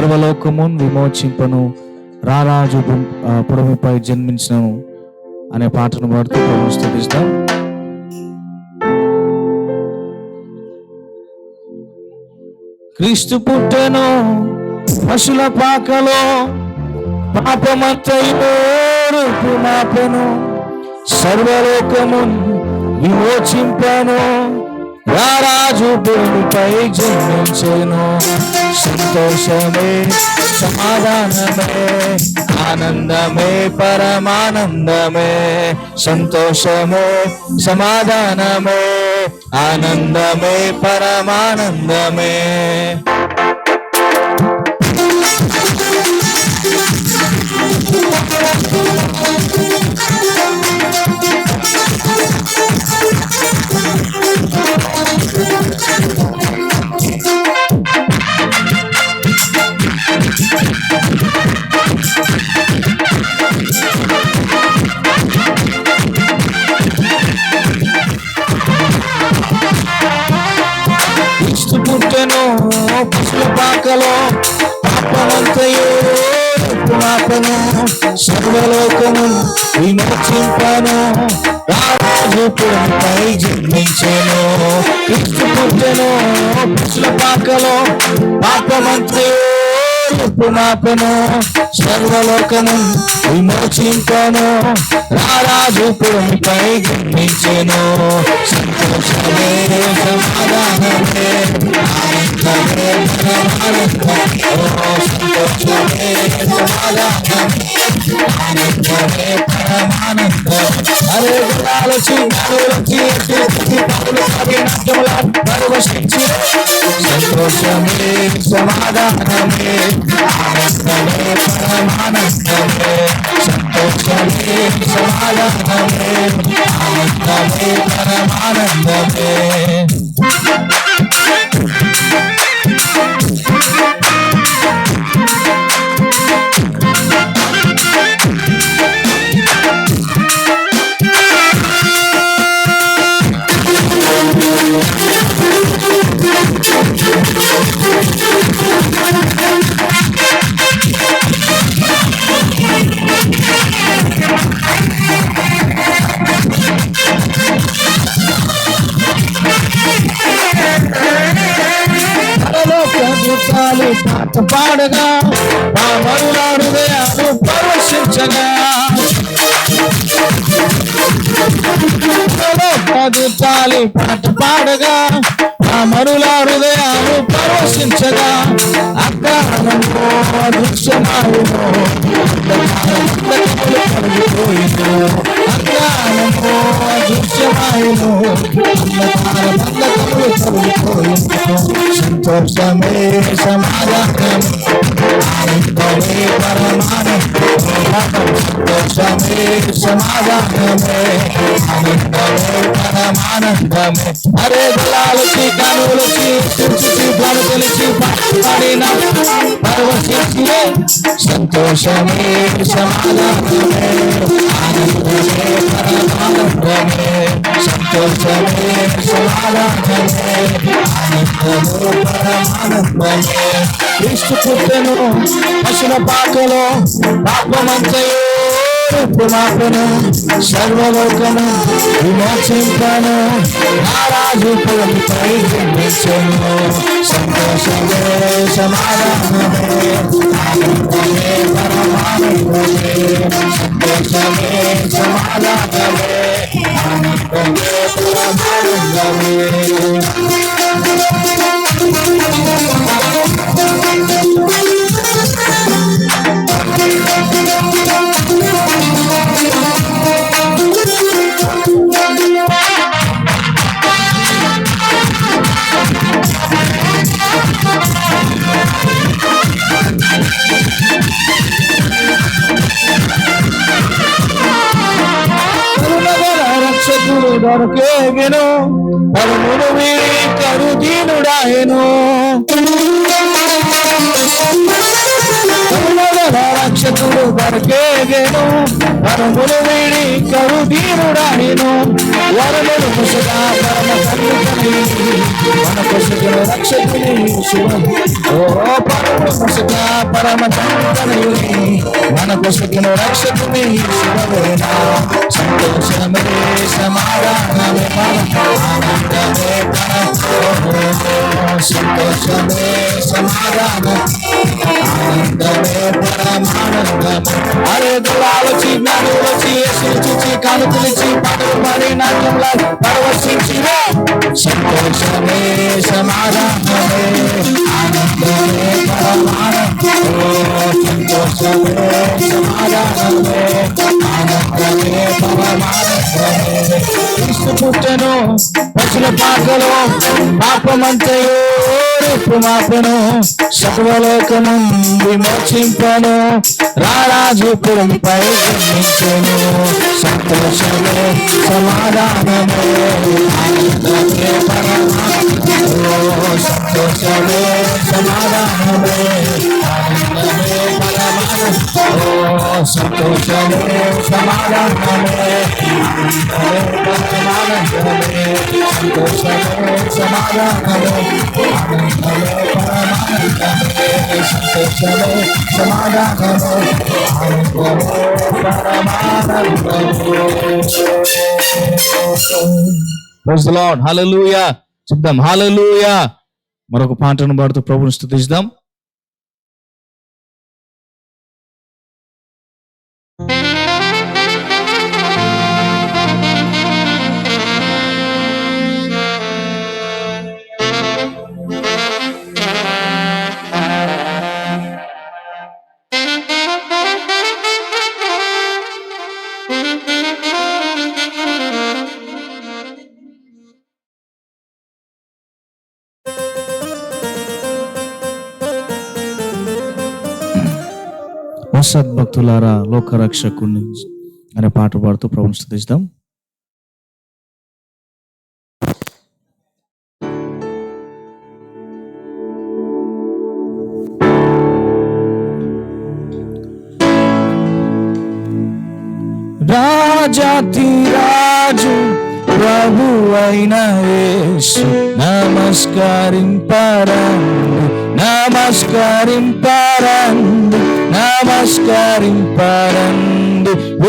సర్వలోకమును విమోచింపను, రారాజు పుడమిపై జన్మించను అనే పాటను పాడుతూ ప్రభువును స్తుతిస్తాం. క్రీస్తు పుట్టెను పశుల పాకలో, పాపమంతయు రూపుమాపెను, సర్వలోకమును విమోచింపను, రారాజు భూమిపై జన్మించెను. సంతోషమే సమాధానమే ఆనందమే పరమానందమే, సంతోషమే సమాధానమే ఆనందమే పరమానందమే. పుట్టెను పశుల పాకలో, పాపమంతయు రూపుమాపెను, సర్వలోకము విమోచింపను, రారాజు భూమిపై జన్మించెను. క్రీస్తు పుట్టెను పశుల పాకలో, పాపమంతయు రూపుమాపెను, సర్వలోకము విమోచింపను, రారాజు భూమిపై జన్మించెను. సంతోషమే సమాధానమే ఆనందమే సంతోషమే సమాధానమే ఆనందమే పరమానందమే. అరే సంతోషమే సమాధానమే ఆనందమే పరమానందమే, సంతోషమే సమాధానమే ఆనందమే పరమానందమే. పాట పాడగా పామరుల హృదయాలు పరవశించగా, పాట పాడగా పామరుల హృదయాలు పరవశించగా, అజ్ఞానము దృశ్యమాయెను అజ్ఞానము దృశ్యమాయెను సంతోషమే సమాధానమే ఆనందమే పరమానందమే, సంతోషమే సమాధానమే ఆనందమే పరమానందమే. అరే గలాలకి కనులకి తులసి పాడు తెలిసి పాడిన పరవశించే, సంతోషమే సమాధానమే ఆనందమే పరమానందమే, సంతోషమే సమాధానమే ఆనందమే పరమానందమే. క్రీస్తు పుట్టెను పశుల పాకలో, పాపమంతయు రూపుమాపెను, సర్వలోకము విమోచింపను, రారాజు భూమిపై జన్మించెను. సంతోషమే సమాధానమే ఆనందమే పరమానందమే, సంతోషమే సమాధానమే ఆనందమే పరమానందమే. రక్షకుడు దొరకేగెను, కరుణుడు వీడి కరుదీనుడాయెను. రక్షకుడు దొరకేగెను వరములు వీడి కరుదీనుడాయను వరములు ముసగా పరమ కన్ను మన కొసగిన రక్షకుని ఓ పరమ ముసగా పరమ కన్ను మన కొసగిన రక్షకుని శుభవేనా సంతోషమే సమాధానమే ఆనందమే సంతోషమే సమాధానం ఆనందమే పరమానందము అరే దులాలచి జ్ఞానులచి యేసుని చూచి కానుకలిచి పాటలు పాడి నాట్యంలా పరవశించిన సంతోషమే సమాధానమే ఆనందమే పరమానందము సంతోషమే సమాధానమే ఆనందమే పరమానందమే క్రీస్తు పుట్టెను పశుల పాకలో పాపమంతయో రూపు మాపెను సర్వలోకము విమోచింపను రారాజు పురంపై జన్మించెను సంతోషమే సమాధానమే ఆనందమే పరమానందము సంతోషమే సమాధానమే ఆనందమే పరమానందము సంతోషమే సమాధానమే పరమానందమే సంతోషమే సమాధానమే ఆనందమే పరమానందమే సంతోషమే సమాధానమే ఆనందమే పరమానందమే. Praise the lord. హల్లెలూయా చెప్దాం. హల్లెలూయా. మరొక పాటను పాడుతూ ప్రభువుని స్తుతిద్దాం. సద్భక్తులారా లోకరక్షకుని అనే పాట పాడుతూ ప్రభువుని స్తుతిద్దాం. రాజాతి రాజు ప్రభు అయిన యేసు నమస్కరింపరండి నమస్కరింపరండి నమస్కరింపరండి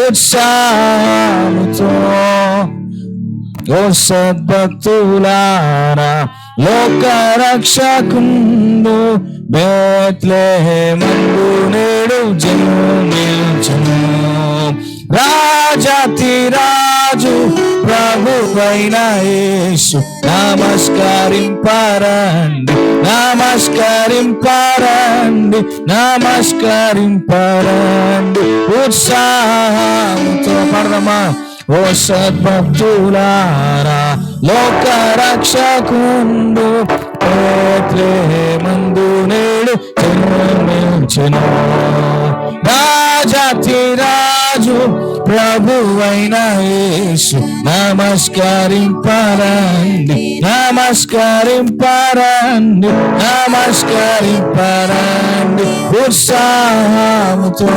ఉత్సాహముతో ఓ సద్భక్తులారా లోకరక్షకుండు బెత్లెహేమందు నేడు జన్మించెను రాజాతి రాజు ప్రభువైన యేసు నమస్కరింపరండి నమస్కరింపరండి నమస్కరింపరండి ఉత్సాహంతో పడదమా ఓ సద్భక్తులారా లోకరక్షకుండు బెత్లెహేమందు నేడు జన్మించెను రాజాతి రాజు ప్రభువైన యేసు నమస్కరింపరండి నమస్కరింపరండి నమస్కరింపరండి ఉత్సాహముతో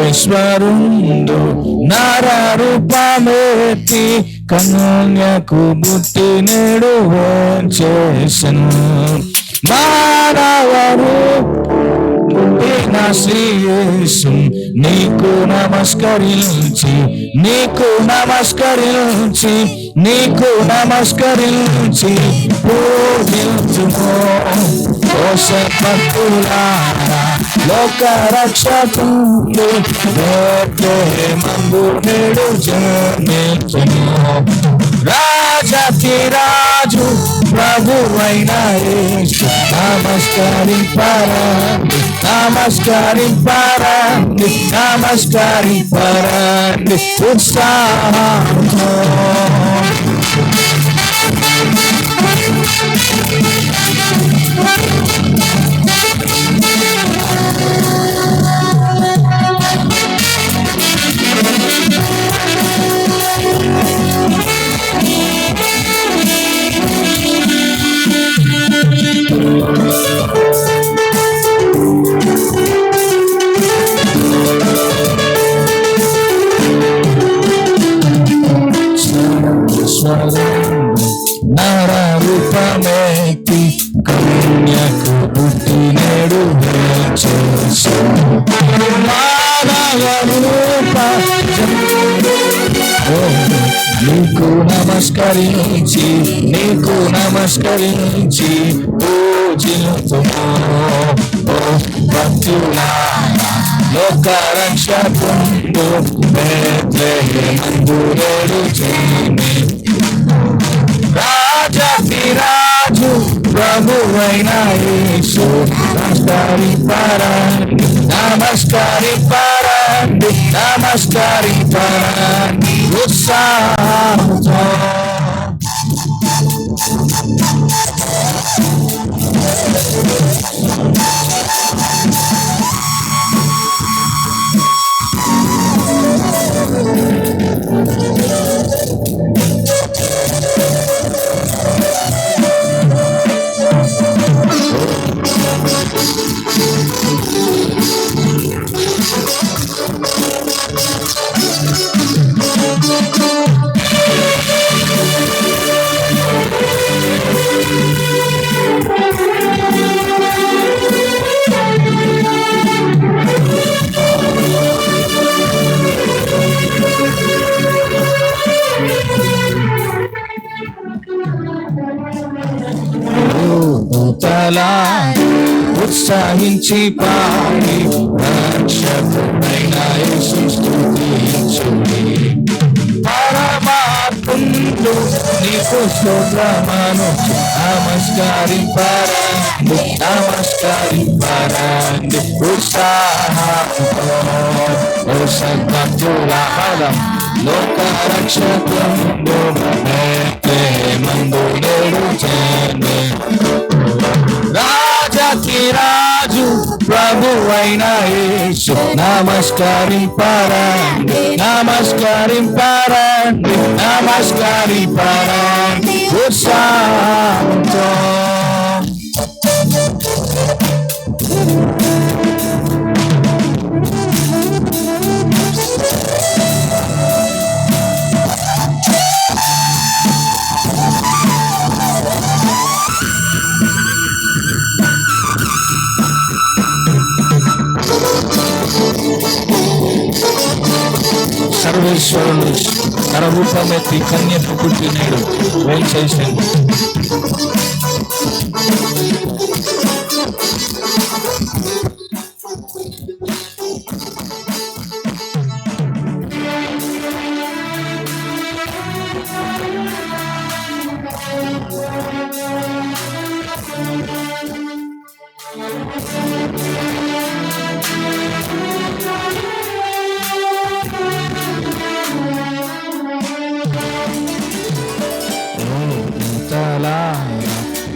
సర్వేశ్వరుండు నర రూపమెత్తి కన్యకు బుట్టి నేడు చేసెను మానవరు నా శ్రీ యేసు నీకు నమస్కరించి నీకు నమస్కరించి నీకు నమస్కరించి పూజించుము ఓ సద్భక్తులారా లోకరక్షకుండు బెత్లెహేమందు నేడు జన్మించెను రాజాతి రాజు ప్రభువైన యేసు నమస్కరింపరండి నమస్కరింపరండి నమస్కరింపరండి ఉత్సాహంతో చేసు మానవ రూప నీకు నమస్కరించి పూజింతుము ఓ భక్తులారా లోక రక్షకుండు బెత్లెహేమందు నేడు జన్మి రాజు ప్రభువైన యేసు నమస్కరింపరండి ఉత్సాహంతో ఉత్సాహించి పాడి రక్షకుడైన యేసు స్తుతించుడి పరమాత్ముడు నీకు స్తోత్రమును నమస్కరింపరండి ఉత్సాహంతో ఓ సద్భక్తులారా లోక రక్షకుండు బెత్లెహేమందు నేడు జన్మి రాజు ప్రభువైన యేసు నమస్కరింపరండి ఉత్సాహంతో సర్వేశ్వరుడు నరరూపమెత్తి కన్యకు పుట్టినాడు ఏం చేసింది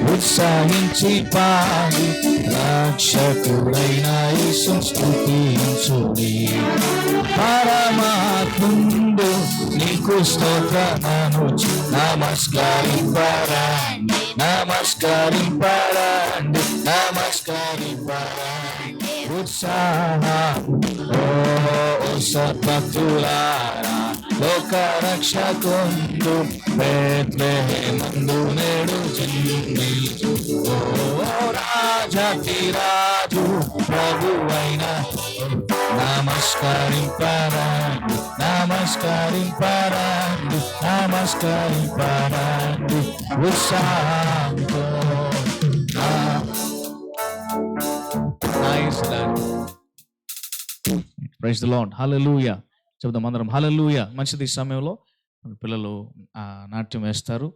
ఉత్సాహించి పాడి రక్షకుడైన యేసు స్తుతించుడి పరమాత్ముడు నీకు స్తోత్రమును నమస్కరింపరండి ఉత్సాహంతో ఓ సద్భక్తులారా లోక రక్షకుండు బెత్లెహేమందు నేడు జన్మి ఓ రాజు ప్రభువైన నమస్కరింపరండి ఉత్సాహంతో ప్రైజ్ ది లార్డ్ హల్లెలూయా చెప్దాం అందరం హల్లెలూయా. మంచిది. ఈ సమయంలో పిల్లలు నాట్యం వేస్తారు.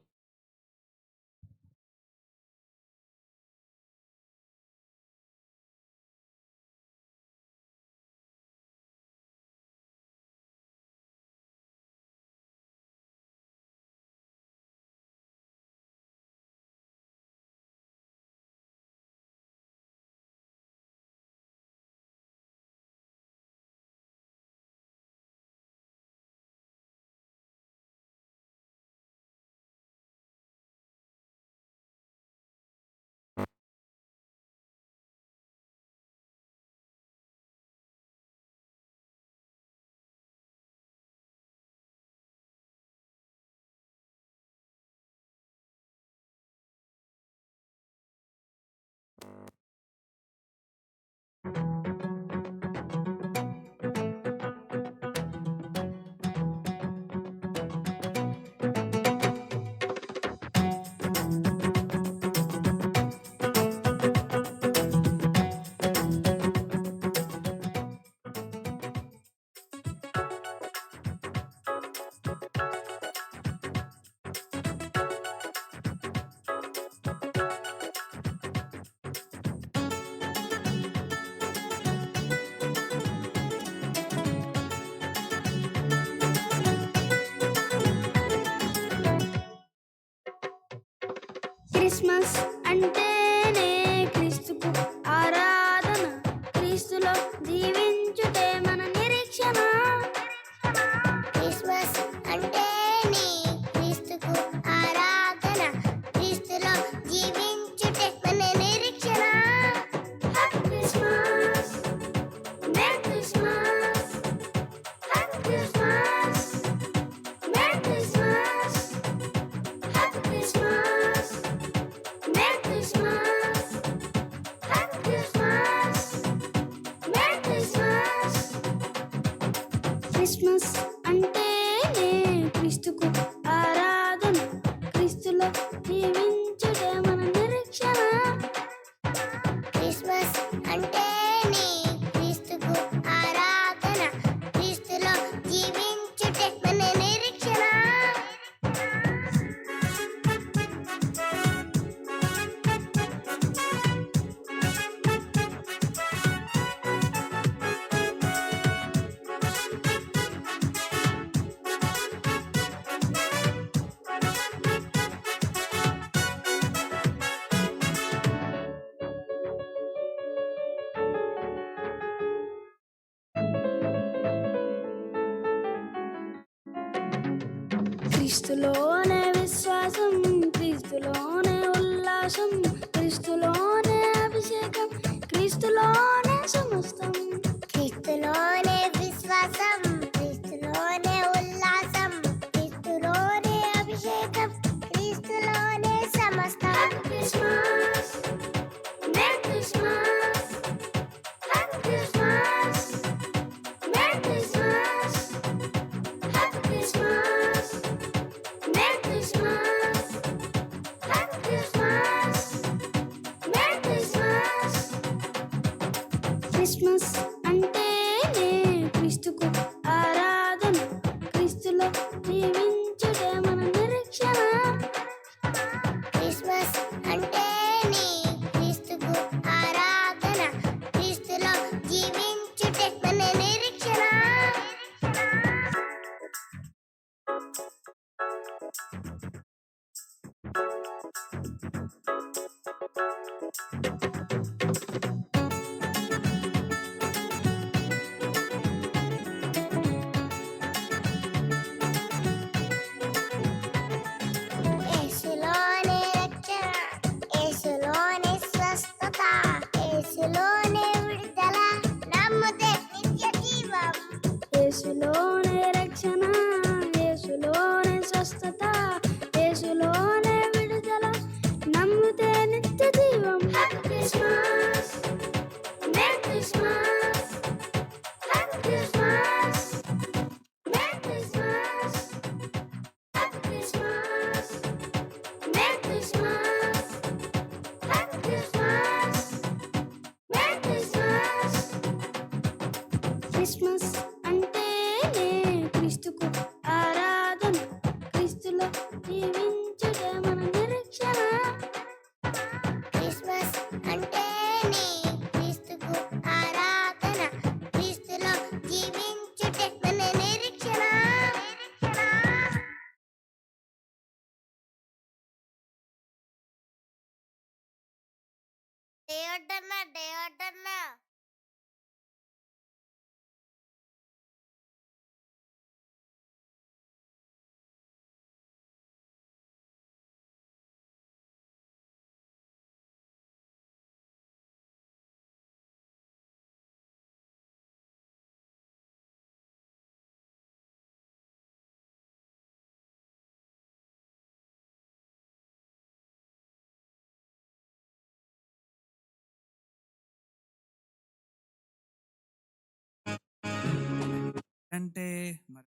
క్రిస్మస్ అంటేనే క్రీస్తుకు ఆరాధన, క్రీస్తులో జీవించుటే మన నిరీక్షణ. క్రిస్మస్ అంటేనే క్రీస్తుకు ఆరాధన, క్రీస్తులో జీవించుటే మన నిరీక్షణ. Happy Christmas, merry Christmas, happy Christmas, merry Christmas, happy Christmas, merry Christmas, happy Christmas, merry Christmas. Christmas అంటేనే క్రీస్తుకు ఆరాధన, క్రీస్తులో జీవించుటే మన నిరీక్షణ. క్రిస్మస్ అంటేనే క్రీస్తుకు ఆరాధన, క్రీస్తులో జీవించుటే మన నిరీక్షణ. క్రీస్తులోనే విశ్వాసం, క్రీస్తులోనే ఉల్లాసం, క్రీస్తులోనే అభిషేకం, క్రీస్తులోనే సమస్తం. క్రీస్తులోనే విశ్వాసం, క్రీస్తులోనే ఉల్లాసం, క్రీస్తులోనే అభిషేకం, క్రీస్తులోనే సమస్తం. Christmas, merry Christmas, happy Christmas, merry Christmas, happy Christmas, merry Christmas, happy Christmas, merry Christmas. Christmas అంటేనే క్రీస్తుకు ఆరాధన, క్రీస్తులో జీవించుటే మన నిరీక్షణ. క్రిస్మస్ అంటేనే క్రీస్తుకు ఆరాధన, క్రీస్తులో జీవించుటే మన నిరీక్షణ. యేసులోనే రక్షణ, యేసులోనే స్వస్థత, యేసులోనే విడుదల, నమ్మితే నిత్య జీవం. యేసులోనే రక్షణ, యేసులోనే స్వస్థత, యేసులోనే విడుదల, నమ్మితే నిత్య జీవం. Happy Christmas, merry Christmas, happy Christmas, merry Christmas, happy Christmas, merry Christmas, happy Christmas, merry Christmas. Christmas అంటేనే క్రీస్తుకు ఆరాధన, క్రీస్తులో జీవించుటే మన నిరీక్షణ. క్రిస్మస్ అంటేనే క్రీస్తుకు ఆరాధన, క్రీస్తులో జీవించుటే మన నిరీక్షణ. దేవుడన్నా, దేవుడన్నా, అంటే మరి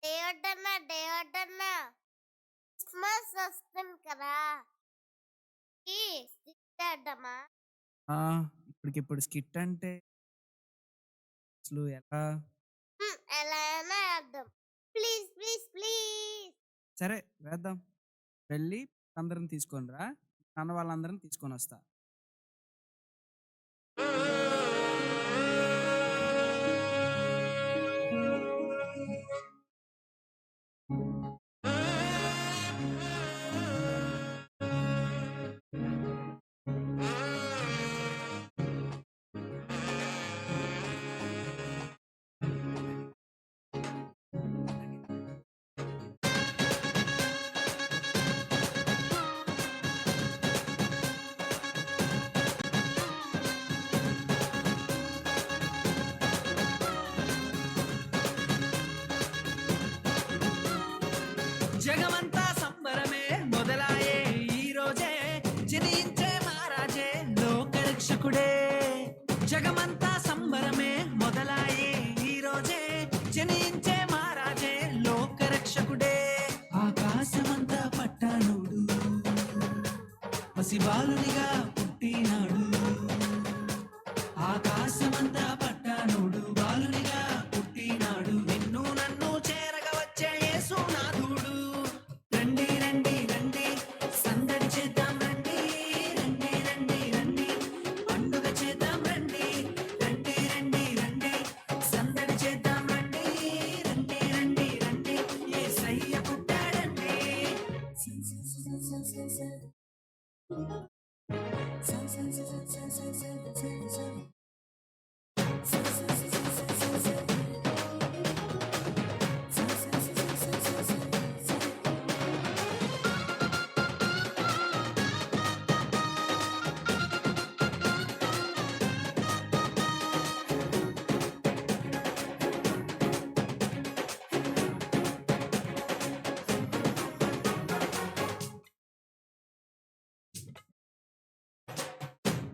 దేవుడన్నా, దేవుడన్నా, క్రిస్మస్ వస్తుంది కదా, సిద్ధమా? ఇప్పటికిప్పుడు స్కిట్ అంటే అసలు ఎలా? ఎలా అయినా అర్థం. Please please please. సరే వేద్దాం. వెళ్ళి అందరం తీసుకొని రా, నాన్న వాళ్ళందరం తీసుకొని వస్తా.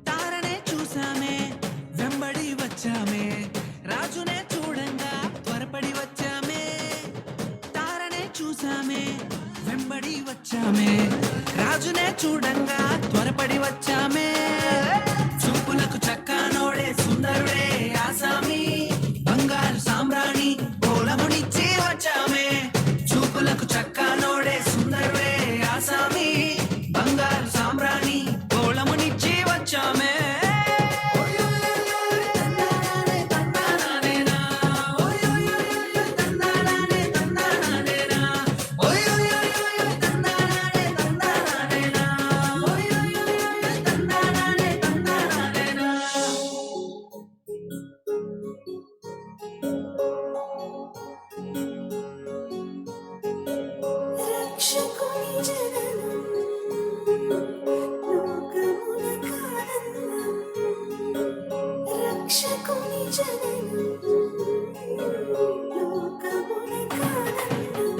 తారనే చూసామే వెంబడి వచ్చామే రాజునే చూడంగా త్వరపడి వచ్చామే తారనే చూసామే వెంబడి వచ్చామే రాజునే చూడంగా త్వరపడి వచ్చామే చూపులకు చక్కానోడే సుందరుడే ఆసామి బంగారు సామ్రాణి పోలమునిచ్చి వచ్చామే చూపులకు చక్కానోడే సుందరుడే ఆసామి బంగారు సామ్రాణి పోలమునిచ్చి వచ్చామే రక్షకుని జననం లోకమున కారణం రక్షకుని జననం లోకమున కారణం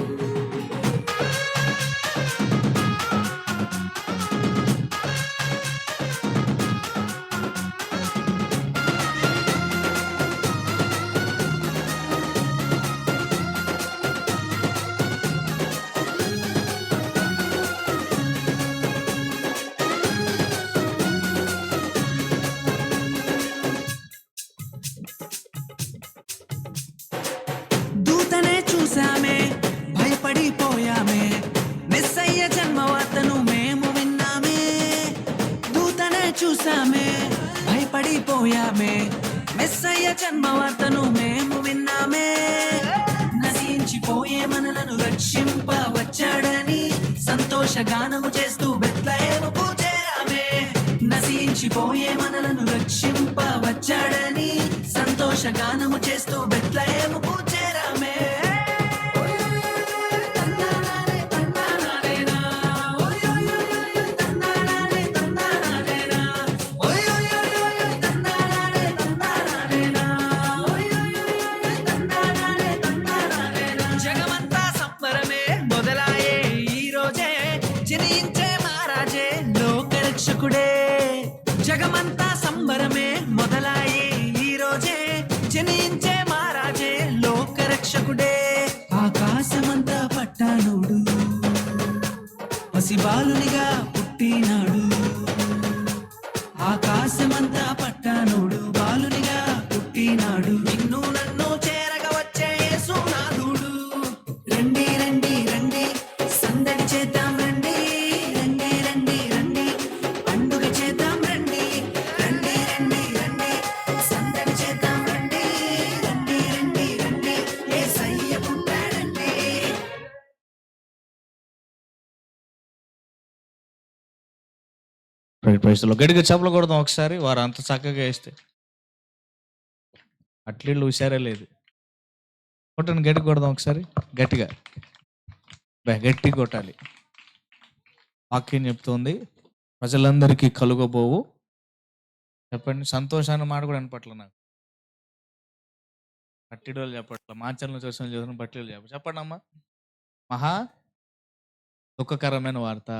దూతనే చూసామే భయపడిపోయామే మెస్సయ్య జన్మవార్తను మేము విన్నామే దూతనే చూసామే భయపడిపోయామే మెస్సయ్య జన్మవార్తను మేము విన్నామే నశించిపోయే మనలను రక్షింప వచ్చాడని సంతోష గానము చేస్తూ బెత్లెహేముకు చేరామే నశించిపోయే మనలను రక్షింప వచ్చాడని సంతోష గానము చేస్తూ బెత్లెహేముకు చేరామే జగమంతా సంబరమే మొదలాయే ఈ రోజే జనించే మహారాజే లోకరక్షకుడే జగమంతా సంబరమే మొదలాయే ఈ రోజే జనించే మహారాజే లోకరక్షకుడే ఆకాశమంతా పట్టానుడు పసిబాలునిగా పుట్టినాడు ఆకాశమంతా పట్టానుడు బాలునిగా పుట్టినాడు నిన్ను నన్ను చేరగా వచ్చే యేసునాథుడు రండి రండి రండి సందడి చేద్దాం రండి రండి రండి రండి పండుగ చేద్దాం రండి రండి రండి రండి సందడి చేద్దాం రండి రండి రండి రండి యేసయ్య పుట్టాడండి ప్రైస్లో గట్టిగా చెప్పలు కొడదాం ఒకసారి. వారు అంత చక్కగా వేస్తే అట్లీళ్ళు హుషారే లేదు. కొట్టండి, గట్టి కొడదాం ఒకసారి గట్టిగా. గట్టి కొట్టాలి. వాక్యం చెప్తుంది ప్రజలందరికీ కలుగబోవు చెప్పండి సంతోషాన్ని మాట కూడా వినపట్ల నాకు. పట్టిడోళ్ళు చెప్పట్ల, మాచర్లను చూసిన చూసిన పట్టిడోళ్ళు చెప్పండి అమ్మా. మహా దుఃఖకరమైన వార్త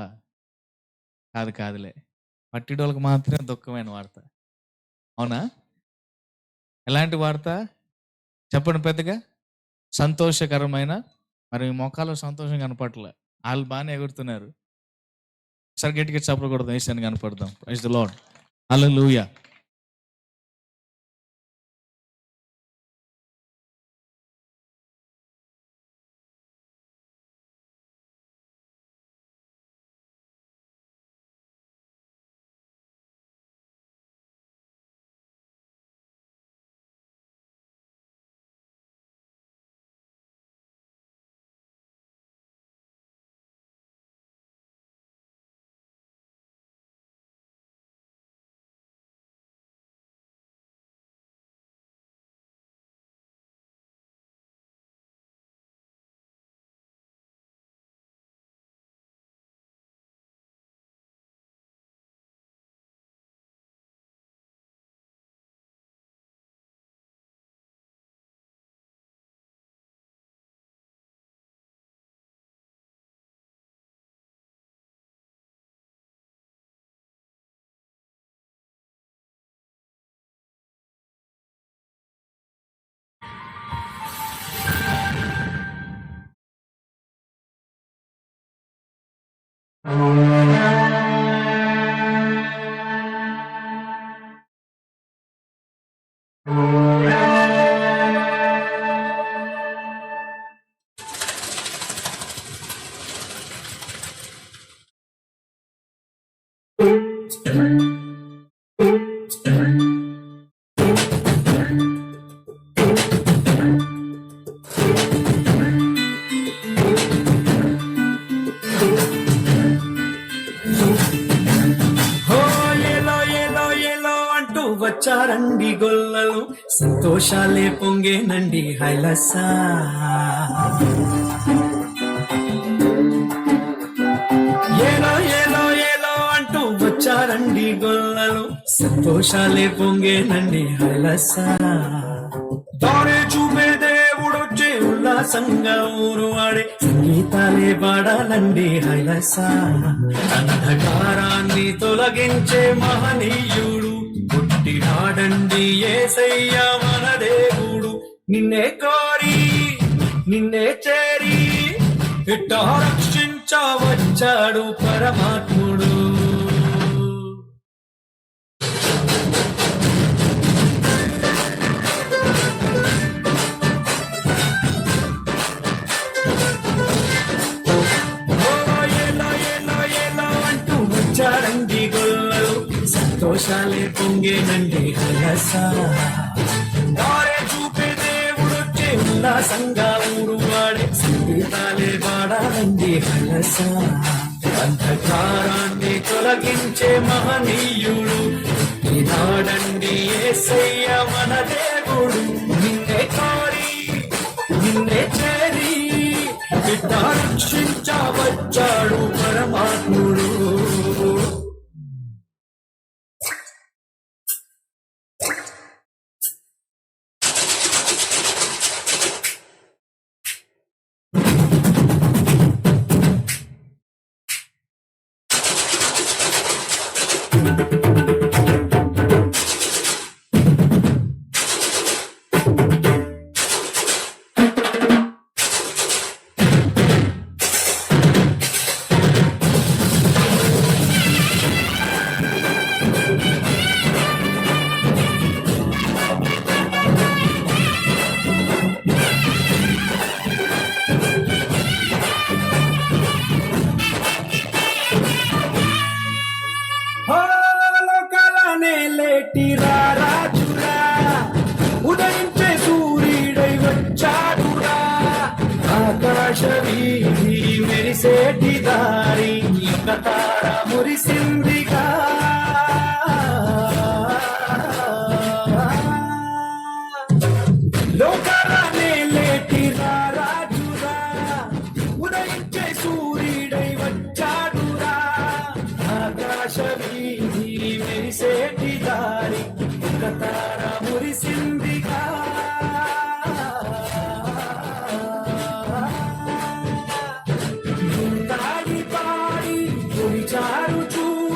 కాదులే, పట్టిడోళ్ళకి మాత్రమే దుఃఖమైన వార్త. అవునా? ఎలాంటి వార్త చెప్పండి పెద్దగా? సంతోషకరమైన. మరి మీ మొక్కలో సంతోషం కనపడలే, వాళ్ళు బాగానే ఎగురుతున్నారు. సరే గట్టిగా చెప్పకూడదు, వేసాను కనపడదాం. Praise the lord. హల్లెలూయా. హో ఏలో ఏలో ఏలో అంటూ వచ్చారండి గొల్లలు సంతోషాలే పొంగేనండి హైలసా ఏలో ఏలో ఏలో అంటూ వచ్చారండి గొల్లలు సంతోషాలే పొంగేనండి హైలసా దారే చూపే దేవుడొచ్చే ఉల్లాసంగా ఊరు వాడే సంగీతాలే పాడాలండి హైలసా అంధకారాన్ని తొలగించే మహనీయుడు పుట్టినాడండి యేసయ్య మన దేవుడు నిన్నే కోరి నిన్నే చేరి ఇట్టా రక్షించవచ్చాడు పరమాత్ముడు వచ్చారండి గొల్లలు సంతోషాలే పొంగేనండి హలసా దారే చూపే దేవుడొచ్చే ఉల్లాసంగా ఊరు వాడే సంగీతాలే పాడాలండి హలసా అంధకారాన్ని తొలగించే మహనీయుడు ఈనాడండి యేసయ్య మన దేవుడు నిన్నే కోరి నిన్నే చేరి బిడ్డ రక్షించవచ్చాడు పరమాత్ముడు లోకాలనే లేటిరా రాజురా ఉదయించే సూర్యుడై వచ్చాడురా ఆకాశ వీధి మెరిసేటి దారి ఒక తార మురిసిందిగా లోకాలనే లేటిరా రాజురా ఉదయించే సూర్యుడై వచ్చాడురా ఆకాశ వీధి మెరిసేటి దారి ఒక తార మురిసిందిగా తాగి పాడి కొలిచారు చూడు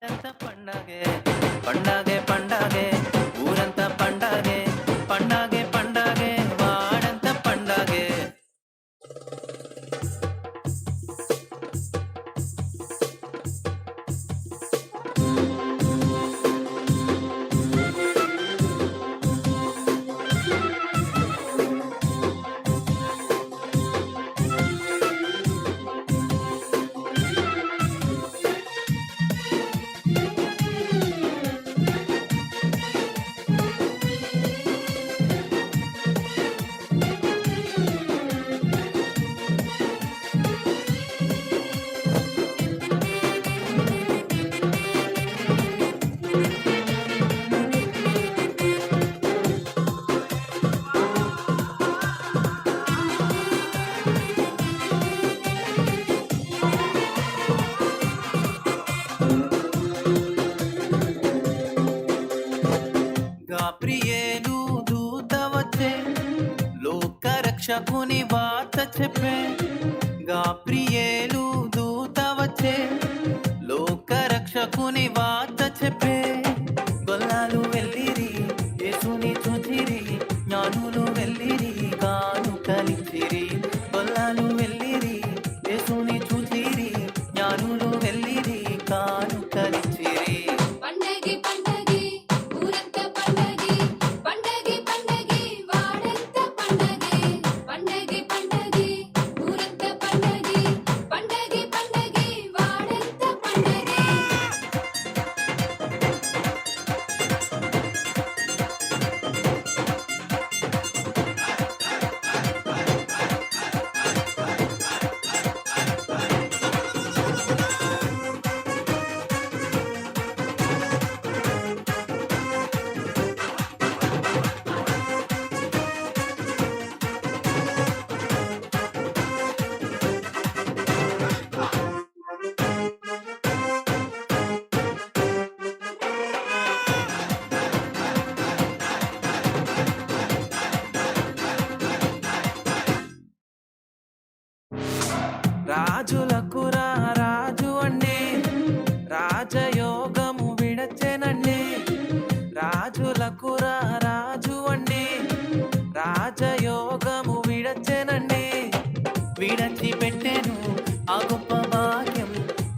ఎంత పండగే పండగే పండగే ఊరంతా పండగే పండగే పండగే వాడంత పండగే. గాబ్రియేలు దూత వచ్చే లోక రక్షకుని వార్త చెప్పే. గాబ్రియేలు దూత వచ్చే లోక రక్షకుని వార్త చెప్పే. గొల్లాలు వెళ్ళిరి యేసుని చూచిరి జ్ఞానులు వెళ్ళిరి గాను కలిచిరి. గొల్లాలు వెళ్ళిరి యేసుని చూచిరి జ్ఞానులు వెళ్ళిరి గాను కలిచిరి. పండగే పండగే ఊరంత పండగే పండగే పండగే వాడంత పండగే పండగే పండగే ఊరంత పండగే పండగే పండగే వాడంత పండగే. రాజులకు రాజు అండి రాజయోగము విడచెనండి. రాజులకు రాజు అండి రాజయోగము విడచెనండి. విడచి పెట్టెను ఆ గొప్ప భాగ్యం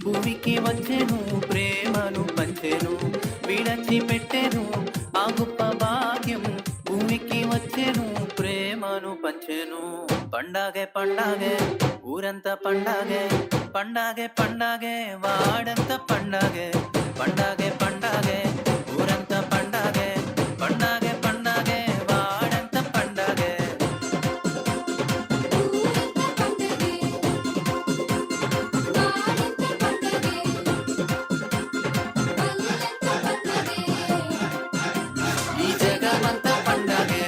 భూమికి వచ్చెను ప్రేమను పంచెను. విడచి పెట్టెను ఆ గొప్ప భాగ్యం భూమికి వచ్చెను ప్రేమను పంచెను. పండగే పండగే ఊరంతా పండగే పండగే పండగే వాడంత పండగే పండగే పండగే ఊరంతా పండగే పండగే పండగే వాడంత పండగే. ఊరంత పండగే వాడంత పండగే పల్లెంత పండగే. ఈ జగమంతా పండగే.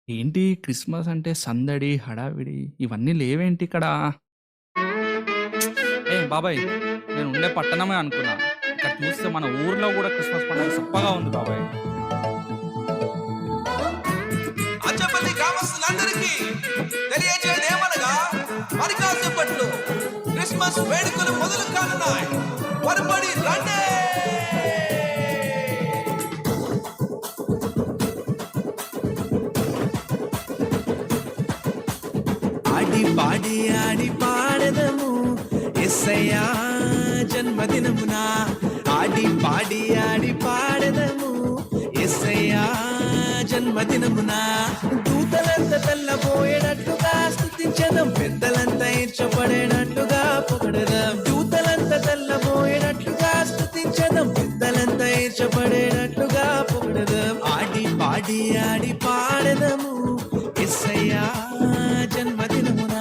ఏంటి క్రిస్మస్ అంటే సందడి, హడావిడి ఇవన్నీ లేవేంటి ఇక్కడ? ఏ బాబాయ్, నేను ఉండే పట్టణమే అనుకున్నా. ఇక్కడ చూస్తే మన ఊర్లో కూడా క్రిస్మస్ పండుగ సప్పగా ఉంది బాబాయ్. గ్రామస్తులందరికీ తెలియజేయడేమనగా మరి కాసేపట్లో క్రిస్మస్ వేడుకలు మొదలు కానున్నాయి. త్వరపడి రండి. ఆడి పాడి ఆడి పాడదము యేసయ్యా జన్మదినమున. ఆడి పాడి ఆడి పాడదము యేసయ్యా జన్మదినమున. దూతలంతా తెల్లబోయేటట్లుగా స్తుతించదం, పెద్దలంతా ఈర్చపడేటట్లుగా పొగడదాం. దూతలంతా తెల్లబోయేటట్లుగా స్తుతించదం, పెద్దలంతా ఈర్చపడేటట్లుగా పొగడదాం. ఆడి పాడి ఆడి పాడదము యేసయ్యా జన్మదినమున.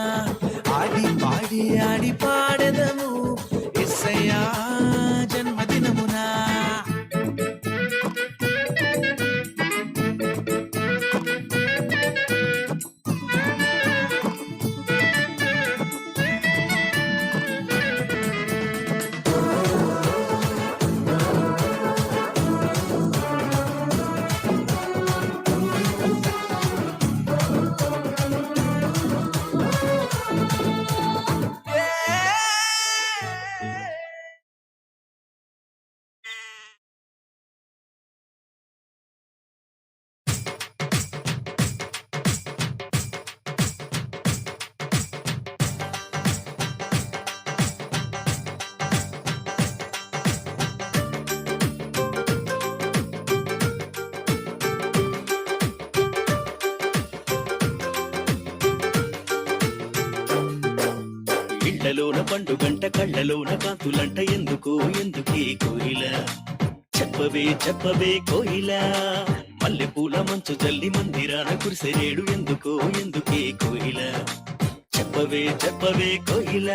ఆడి పాడి ఆడి పాడదము యేసయ్యా జన్మదినమున. ఇళ్లలోన పండుగంట కళ్ళలోన కాంతులంట ఎందుకు ఎందుకే కోయిల చెప్పవే చెప్పవే కోయిల. మల్లెపూల మంచు జల్లి మందిరాన కురిసెరేడు ఎందుకో ఎందుకే కోయిల చెప్పవే చెప్పవే కోయిల.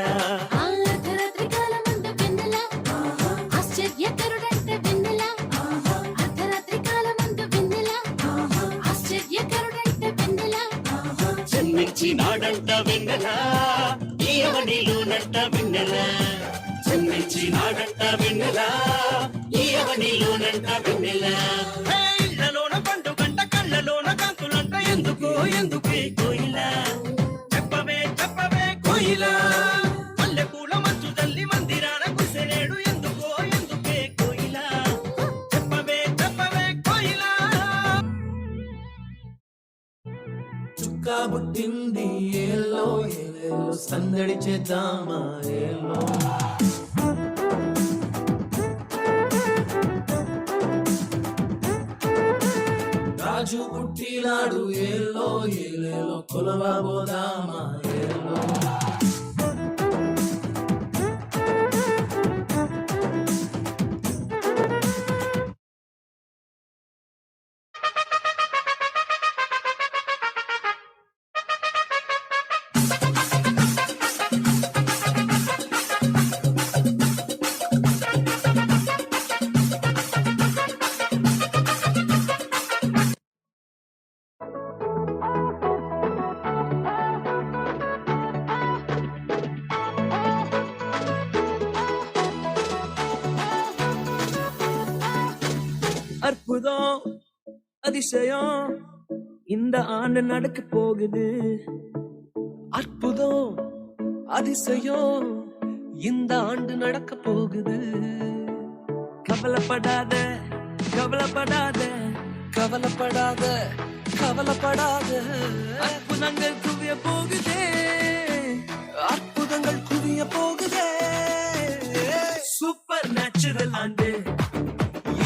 అర్ధరాత్రి కాలమందు వెన్నెల ఆశ్చర్యకరుడంట వెన్నెల. అర్ధరాత్రి కాలమందు వెన్నెల ఆశ్చర్యకరుడంట వెన్నెల. జన్మించినాడంట వెన్నెల ఈయవనిలోనంట వెన్నెల. జన్మించినాడంట వెన్నెల ఈయవనిలోనంట వెన్నెల. ఇళ్లలోన పండుగంట కళ్ళలోన కాంతులంట ఎందుకో ఎందుకే కోయిల చెప్పవే చెప్పవే కోయిల. మల్లెపూల మంచు జల్లి మందిరాన కురిసెరేడు ఎందుకో ఎందుకే కోయిల చెప్పవే చెప్పవే కోయిల. చుక్క పుట్టింది ఏలో ఏలేలో సందడి చేద్దామా ఏలో. రాజు పుట్టినాడు ఏలో ఏలేలో కొలవబోదామా ఏలో. அற்புதம் அதிசயம் இந்த ஆண்டு நடக்க போகுது. அற்புதம் அதிசயம் இந்த ஆண்டு நடக்க போகுது. கவலைப்படாத கவலைப்படாத கவலைப்படாத கவலைப்படாத. அற்புதங்கள் குவிய போகுதே அற்புதங்கள் குவிய போகுதே. சூப்பர் நேச்சுரல் ஆண்டு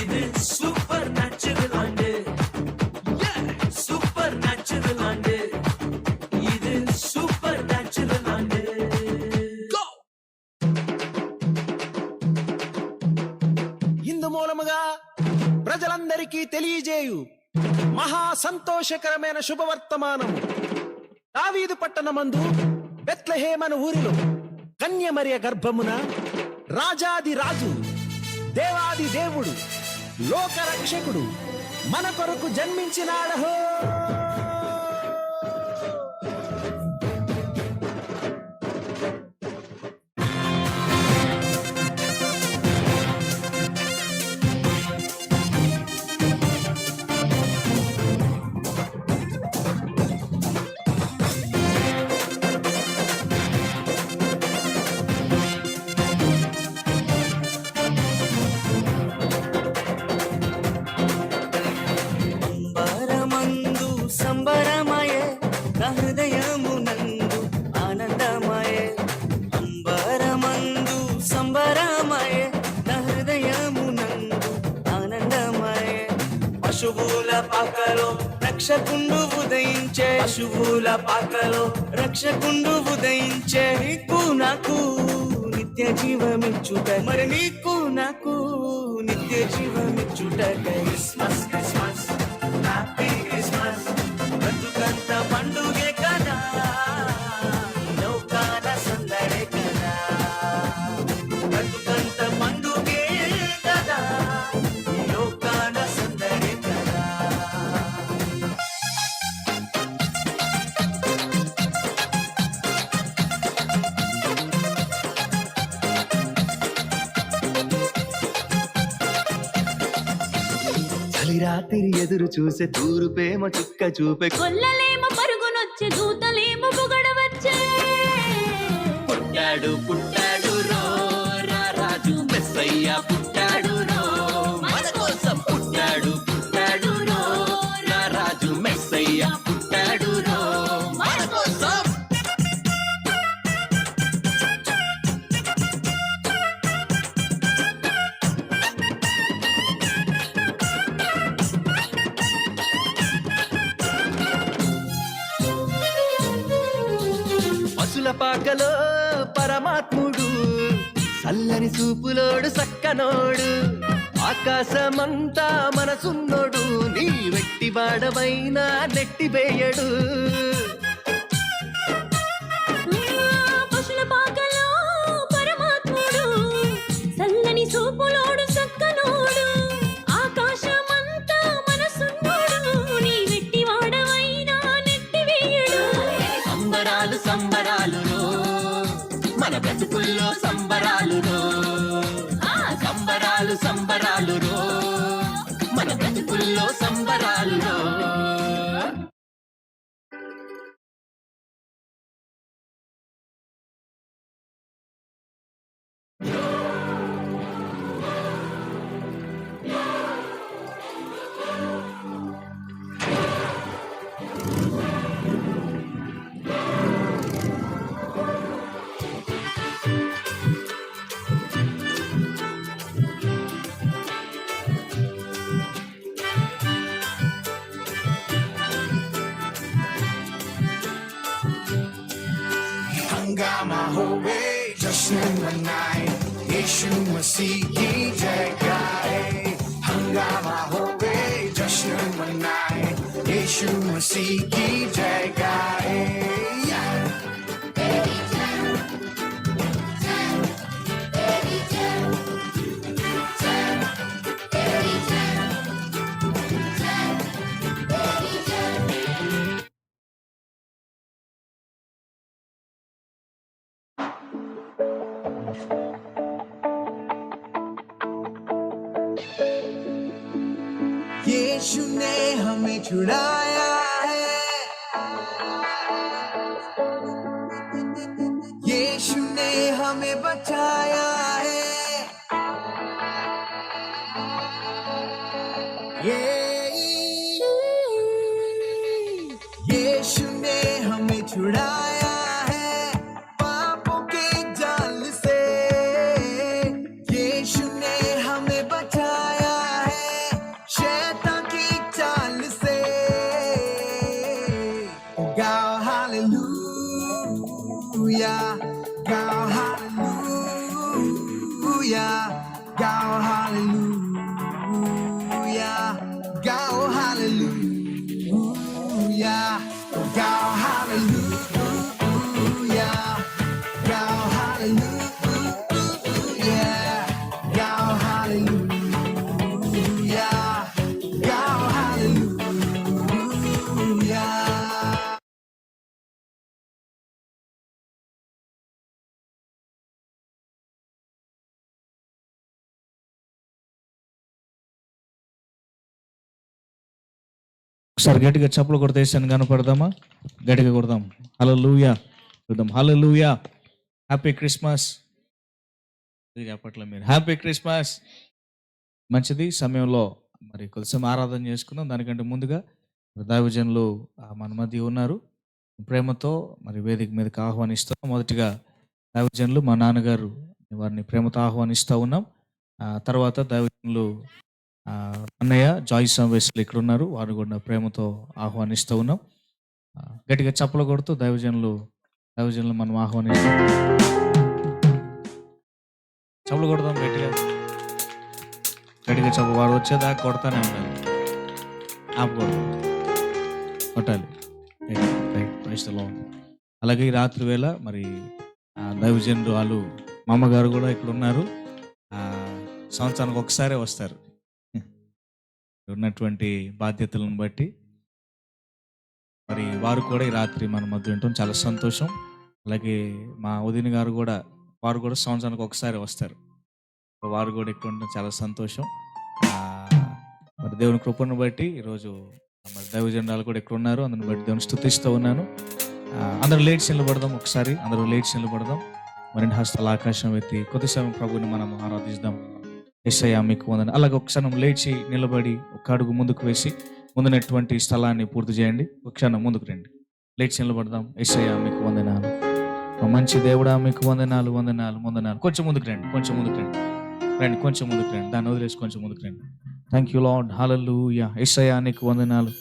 இது, சூப்பர் நேச்சுரல் ஆண்டு. சூப்பர் நேச்சுரல் ஆண்டு இது, சூப்பர் நேச்சுரல் ஆண்டு. ఇందు మూలముగా ప్రజలందరికీ తెలియజేయు మహా సంతోషకరమైన శుభవర్తమానం. దావీదు పట్టణమందు బెత్లెహేమను ఊరిలో కన్యమరియ గర్భమున రాజాది రాజు దేవాది దేవుడు లోక రక్షకుడు మన కొరకు జన్మించినాడహో. పశువుల పాకలో రక్షకుండు ఉదయించే, పశువుల పాకలో రక్షకుండు ఉదయించే. నీకు నాకు నిత్య జీవమిచ్చుట, మరి నీకు నాకు నిత్య జీవమిచ్చుట. క్రిస్మస్ క్రిస్మస్ హ్యాపీ క్రిస్మస్, బ్రతుకంత పండుగే కదా, లోకాన సందడే కదా, బ్రతుకంత పండుగే కదా, లోకాన సందడే కదా. రాత్రి ఎదురు చూసే తూరుపేమ చుక్క చూపే, కొల్లలేమో పరుగునొచ్చే దూతలేమో పొగడవచ్చే. పుట్టాడు పుట్టాడు రో రా రాజు మెస్సయ్య పుట్టాడు రో, మన కోసం పుట్టాడు పుట్టాడు రో రా రాజు మెస్సయ్య పుట్టాడు రో, మన కోసం. పశుల పాకలో పరమాత్ముడు, చల్లని చూపులోడు సక్కనోడు, ఆకాశమంతా మనసున్నోడు, నీ వెట్టి వాడవైనా నెట్టివేయడు. పశుల పాకలో పరమాత్ముడు, చల్లని చూపులోడు సక్కనోడు, ఆకాశమంతా మనసున్నోడు, నీ వెట్టి వాడవైనా నెట్టివేయడు. సంబరాలు సంబరాలు రో, మన బ్రతుకుల్లో సంబరాలు రో, సంబరాలు సంబరాలు రో, మన బ్రతుకుల్లో సంబరాలు రో. हंगामा होवे जश्न मनाए, यीशु मसीह की जय गाए. हंगामा होवे जश्न मनाए, यीशु मसीह की जय गाए. यीशु ने हमें छुड़ाया है, यीशु ने हमें बचाया है. यीशु ने हमें छुड़ाया है पापों के जाल से, यीशु ने हमें बचाया है शैतान की चाल से. गाओ हालेलुया, गाओ हालेलुया, गाओ हालेलुया, गाओ हालेलुया, गाओ हालेलुया, गाओ हालेलुया, गाओ हालेलुया, गाओ हालेलुया. ఒకసారి గట్టిగా చప్పులు కొడితేసాను కనపడదామా? గట్టిగా కొడదాం. హల్లెలూయా చూద్దాం. హల్లెలూయా. హ్యాపీ క్రిస్మస్ చెప్పట్లే మీరు. Happy Christmas. మంచిది. సమయంలో మరి కొంచెం ఆరాధన చేసుకుందాం. దానికంటే ముందుగా దైవజనులు మన మధ్య ఉన్నారు. ప్రేమతో మరి వేదిక మీదకి ఆహ్వానిస్తాం. మొదటిగా దైవజనులు మా నాన్నగారు వారిని ప్రేమతో ఆహ్వానిస్తూ ఉన్నాం. తర్వాత దైవజనులు అన్నయ్య జాయిస్ వెస్లీ ఇక్కడ ఉన్నారు. వారు కూడా ప్రేమతో ఆహ్వానిస్తూ ఉన్నాం. గట్టిగా చప్పలు కొడుతూ దైవజనులు మనం ఆహ్వానిస్తాం. చప్పలు కొడదాం గట్టిగా చెప్పు. వాడు వచ్చేదాకా కొడతానే ఉండాలి, ఆపకూడదు, కొట్టాలి. అలాగే ఈ రాత్రి వేళ మరి దైవజనులు వాళ్ళు మా అమ్మగారు కూడా ఇక్కడ ఉన్నారు. సంవత్సరానికి ఒకసారే వస్తారు. ఉన్నటువంటి బాధ్యతలను బట్టి మరి వారు కూడా ఈ రాత్రి మన మధ్య ఉండటం చాలా సంతోషం. అలాగే మా వదిన గారు కూడా, వారు కూడా సంవత్సరానికి ఒకసారి వస్తారు. వారు కూడా ఇక్కడ ఉండడం చాలా సంతోషం. మరి దేవుని కృపను బట్టి ఈరోజు మరి దైవజనులు కూడా ఇక్కడ ఉన్నారు. అందుని బట్టి దేవుని స్తుతిస్తూ ఉన్నాను. అందరూ లేచి నిలబడదాం. ఒకసారి అందరూ లేచి నిలబడదాం. మరి హస్తాల ఆకాశం ఎత్తి కొద్దిసేపు ప్రభుని మనం ఆరాధిద్దాం. యేసయ్యా మీకు వందనాలు. అలాగే ఒక క్షణం లేచి నిలబడి ఒక అడుగు ముందుకు వేసి ముందున్నటువంటి స్థలాన్ని పూర్తి చేయండి. ఒక క్షణం ముందుకు రండి, లేచి నిలబడదాం. యేసయ్యా మీకు వందనాలు, మా మంచి దేవుడా మీకు వందనాలు, వందనాలు, వందనాలు. కొంచెం ముందుకు రండి, కొంచెం ముందుకు రండి, కొంచెం ముందుకు రండి. దాన్ని వదిలేసి కొంచెం ముందుకు రండి. థ్యాంక్ యూ లార్డ్, హల్లెలూయా. యేసయ్యా నీకు వందనాలు,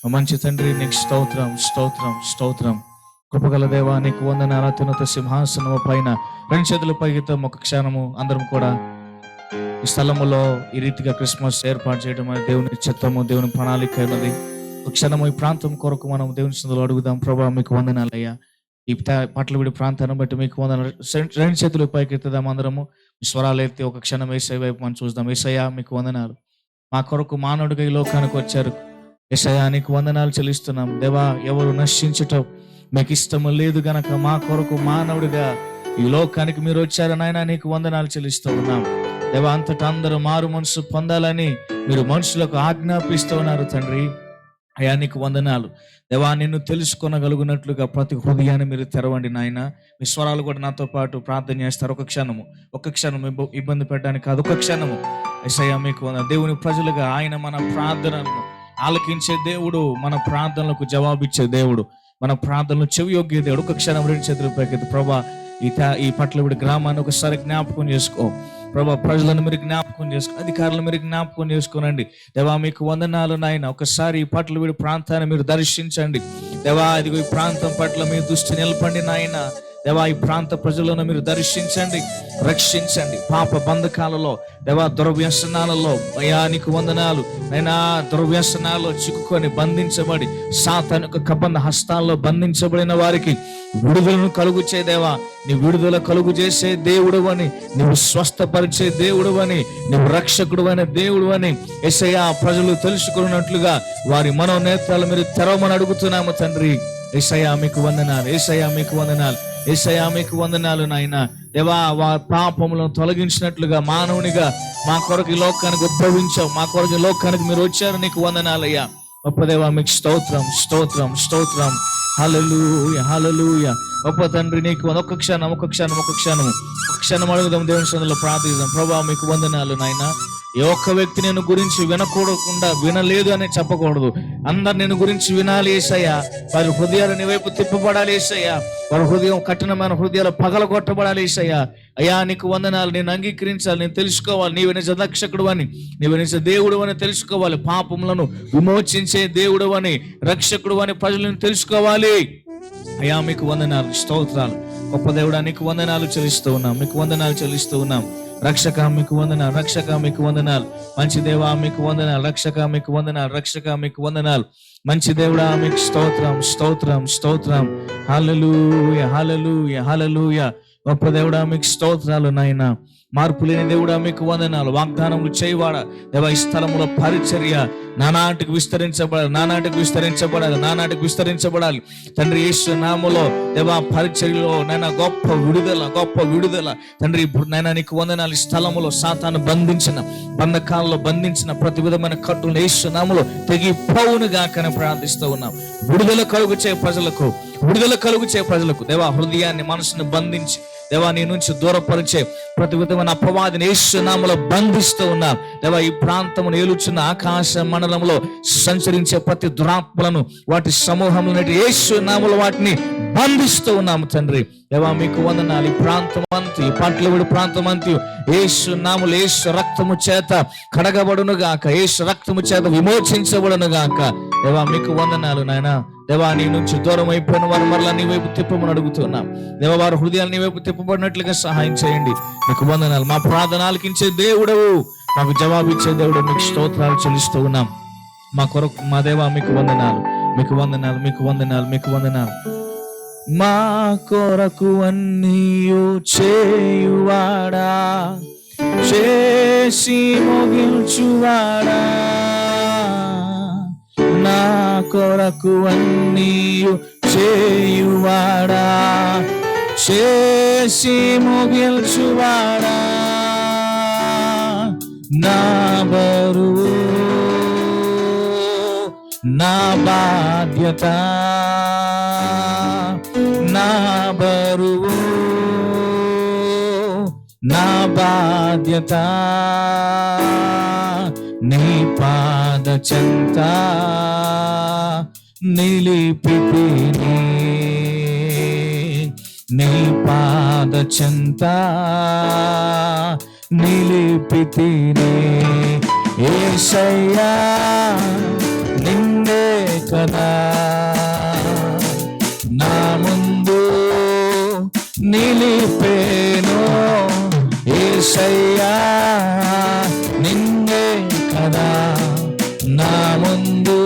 మా మంచి తండ్రి నీకు స్తోత్రం, స్తోత్రం, స్తోత్రం. కృపగల దేవా నీకు వందనాలు. అత్యున్నత సింహాసనము పైన రెండు చేతుల పైకితో ఒక క్షణము అందరం కూడా ఈ స్థలములో ఈ రీతిగా క్రిస్మస్ ఏర్పాటు చేయడం అనేది దేవుని చిత్తము, దేవుని ప్రణాళిక అయినది. ఒక క్షణము ఈ ప్రాంతం కొరకు మనం దేవుని సందులో అడుగుదాం. ప్రభా మీకు వందనాలయ్యా. ఈ పట్లవిడి ప్రాంతాన్ని బట్టి మీకు వందనాలు. రెండు చేతులు పైకి ఎత్తుదాం అందరము, స్వరాలు ఎత్తి ఒక క్షణం యేసయ్య వైపు మనం చూద్దాం. యేసయ్యా మీకు వందనాలు, మా కొరకు మానవుడిగా ఈ లోకానికి వచ్చారు. యేసయ్యా నీకు వందనాలు చెల్లిస్తున్నాం. దేవా ఎవరు నశించటం మీకు ఇష్టము లేదు గనక మా కొరకు మానవుడిగా ఈ లోకానికి మీరు వచ్చారు నాయన, నీకు వందనాలు చెల్లిస్తూ ఉన్నాం. దేవా అంతటా అందరూ మారు మనసు పొందాలని మీరు మనుషులకు ఆజ్ఞాపిస్తూ ఉన్నారు తండ్రి. అయ్యా నీకు వందనాలు. దేవా నిన్ను తెలుసుకొనగలుగునట్లుగా ప్రతి హృదయాన్ని మీరు తెరవండి నాయన. మీ స్వరాలు కూడా నాతో పాటు ప్రార్థన చేస్తారు. ఒక క్షణము ఇబ్బంది పెట్టడానికి కాదు, ఒక క్షణము. యేసయ్యా మీకు వందనాలు. దేవుని ప్రజలుగా ఆయన మన ప్రార్థనలను ఆలకించే దేవుడు, మన ప్రార్థనలకు జవాబిచ్చే దేవుడు, మన ప్రార్థనలు చెవియొగ్గే దేవుడు. ఒక క్షణం రెండు చేతుల పైకి ప్రభా ఈ పట్లవిడి గ్రామాన్ని ఒకసారి జ్ఞాపకం చేసుకో ప్రభా. ప్రజలను మీరు జ్ఞాపకం చేసుకో, అధికారులను మీరు జ్ఞాపకం చేసుకోనండి. దేవా మీకు వందనాలు నాయన. ఒకసారి ఈ పట్లవిడి ప్రాంతాన్ని మీరు దర్శించండి దేవా. ఇదిగో ఈ ప్రాంతం పట్ల మీ దృష్టి నిలపండి నాయన. దేవా ఈ ప్రాంత ప్రజలను మీరు దర్శించండి, రక్షించండి. పాప బంధకాలలో దేవా, దుర్వ్యసనాలలో అయ్యా నీకు వందనాలు నైనా. దుర్వ్యసనాల్లో చిక్కుకొని బంధించబడి సాతాను యొక్క కబంధ హస్తాల్లో బంధించబడిన వారికి విడుదలను కలుగు చేదేవా. నీ విడుదల కలుగు చేసే దేవుడు అని, నువ్వు స్వస్థపరిచే దేవుడు అని, నువ్వు రక్షకుడు అనే దేవుడు అని యేసయ్యా ప్రజలు తెలుసుకున్నట్లుగా వారి మనోనేత్రాలు మీరు తెరవమని అడుగుతున్నాము తండ్రి. యేసయ్యా మీకు వందనాలు, యేసయ్యా మీకు వందనాలు, యేసయ్యా మీకు వందనాలు నాయన. దేవా పాపములను తొలగించినట్లుగా మానవునిగా మా కొరకు ఈ లోకానికి ఉద్భవించావు, మా కొరకు ఈ లోకానికి మీరు వచ్చారు. నీకు వందనాలయ్యా. గొప్ప దేవా మీకు స్తోత్రం, స్తోత్రం, స్తోత్రం. హల్లెలూయా, హల్లెలూయా. గొప్ప తండ్రి నీకు ఒక క్షణం అడుగుదాం. దేవుని సన్నిధిలో ప్రార్థిద్దాం. ప్రభా మీకు వందనాలు నాయన. ఏ ఒక్క వ్యక్తి నేను గురించి వినకూడకుండా వినలేదు అని చెప్పకూడదు. అందరు నేను గురించి వినాలి యేసయ్యా. వారి హృదయాలు నీ వైపు తిప్పబడాలి యేసయ్యా. వారి హృదయం కఠినమైన హృదయాలు పగలగొట్టబడాలి యేసయ్యా. అయ్యా నీకు వందనాలు. నేను అంగీకరించాలి, నేను తెలుసుకోవాలి నీవు నిజ రక్షకుడు అని, నీవు నిజ దేవుడు అని తెలుసుకోవాలి. పాపములను విమోచించే దేవుడు అని, రక్షకుడు అని ప్రజలను తెలుసుకోవాలి. అయ్యా మీకు వందనాలు, స్తోత్రాలు. గొప్ప దేవుడా నీకు వందనాలు చెల్లిస్తూ ఉన్నాం, మీకు వందనాలు చెల్లిస్తూ ఉన్నాం. రక్షక మీకు వందనాలు, రక్షక మీకు వందనాలు. మంచి దేవా మీకు వందనాలు, రక్షక మీకు వందనాలు, రక్షక మీకు వందనాలు. మంచి దేవుడా మీకు స్తోత్రం, స్తోత్రం, స్తోత్రం. హల్లెలూయా, హల్లెలూయా, హల్లెలూయా. గొప్ప దేవుడా మీకు స్తోత్రాలు నాయన. మార్పు లేని దేవుడా మీకు వందనాలు. వాగ్దానములు చేయవాడా దేవా, ఈ స్థలములో పరిచర్య నానాటికి విస్తరించబడాలి, నానాటికి విస్తరించబడాలి, నానాటికి విస్తరించబడాలి తండ్రి. యేసు నామములో దేవా పరిచర్యలో నైనా గొప్ప విడుదల, గొప్ప విడుదల తండ్రి. నైనా నీకు వందనాలు. ఈ స్థలములో సాతాను బంధించిన బంధకాలలో బంధించిన ప్రతి విధమైన కట్టులు యేసు నామములో తెగిపోవును గాకని ప్రార్థిస్తూ ఉన్నాం. విడుదల కలుగు చే ప్రజలకు, విడుదల కలుగు చే ప్రజలకు దేవా. హృదయాన్ని మనసును బంధించి దేవా నీ నుంచి దూరపరిచే ప్రతి విధమైన అపవాదిని యేసు నామములో బంధిస్తూ ఉన్నాం దేవా. ఈ ప్రాంతమును ఏలుచున్న ఆకాశ మండలంలో సంచరించే ప్రతి దురాత్మలను, వాటి సమూహములను యేసు నామములో వాటిని బంధిస్తూ ఉన్నాము తండ్రి. దేవా మీకు వందనాలు. ఈ ప్రాంతం అంతా, ఈ పట్లవిడి ప్రాంతం అంతా యేసు నామములో, యేసు రక్తము చేత కడగబడును గాక, యేసు రక్తము చేత విమోచించబడును గాక. దేవా మీకు వందనాలు నాయన. దేవా నీ నుంచి దూరం అయిపోయిన వారు మరలా నీ వైపు తిప్పమని అడుగుతున్నాం. దేవా వారి హృదయాలు నీ వైపు తిప్పబడినట్లుగా సహాయం చేయండి. మీకు వందనాలు. మా ప్రార్థన ఆలకించే దేవుడవు, మాకు జవాబిచ్చే దేవుడు, మీకు స్తోత్రాలు చెల్లిస్తూ ఉన్నాం. మా కొరకు మా దేవా మీకు వందనాలు, మీకు వందనాలు, మీకు వందనాలు, మీకు వందనాలు. మా కొరకు అన్నీయు చేయువాడా, చేసి ముగించువాడా, నా కొరకు అన్నీయు చేయువాడా, చేసి ముగించువాడా, నా బరువు నా బాధ్యత, నా బరువు నా బాధ్యత, నీ పాద చెంత నిలిపితిని, నీ పాద చెంత నిలిపితిని. యేసయ్యా నిన్నే కదా నా ముందు నిలిపేను, యేసయ్యా నిన్నే కదా నా ముందు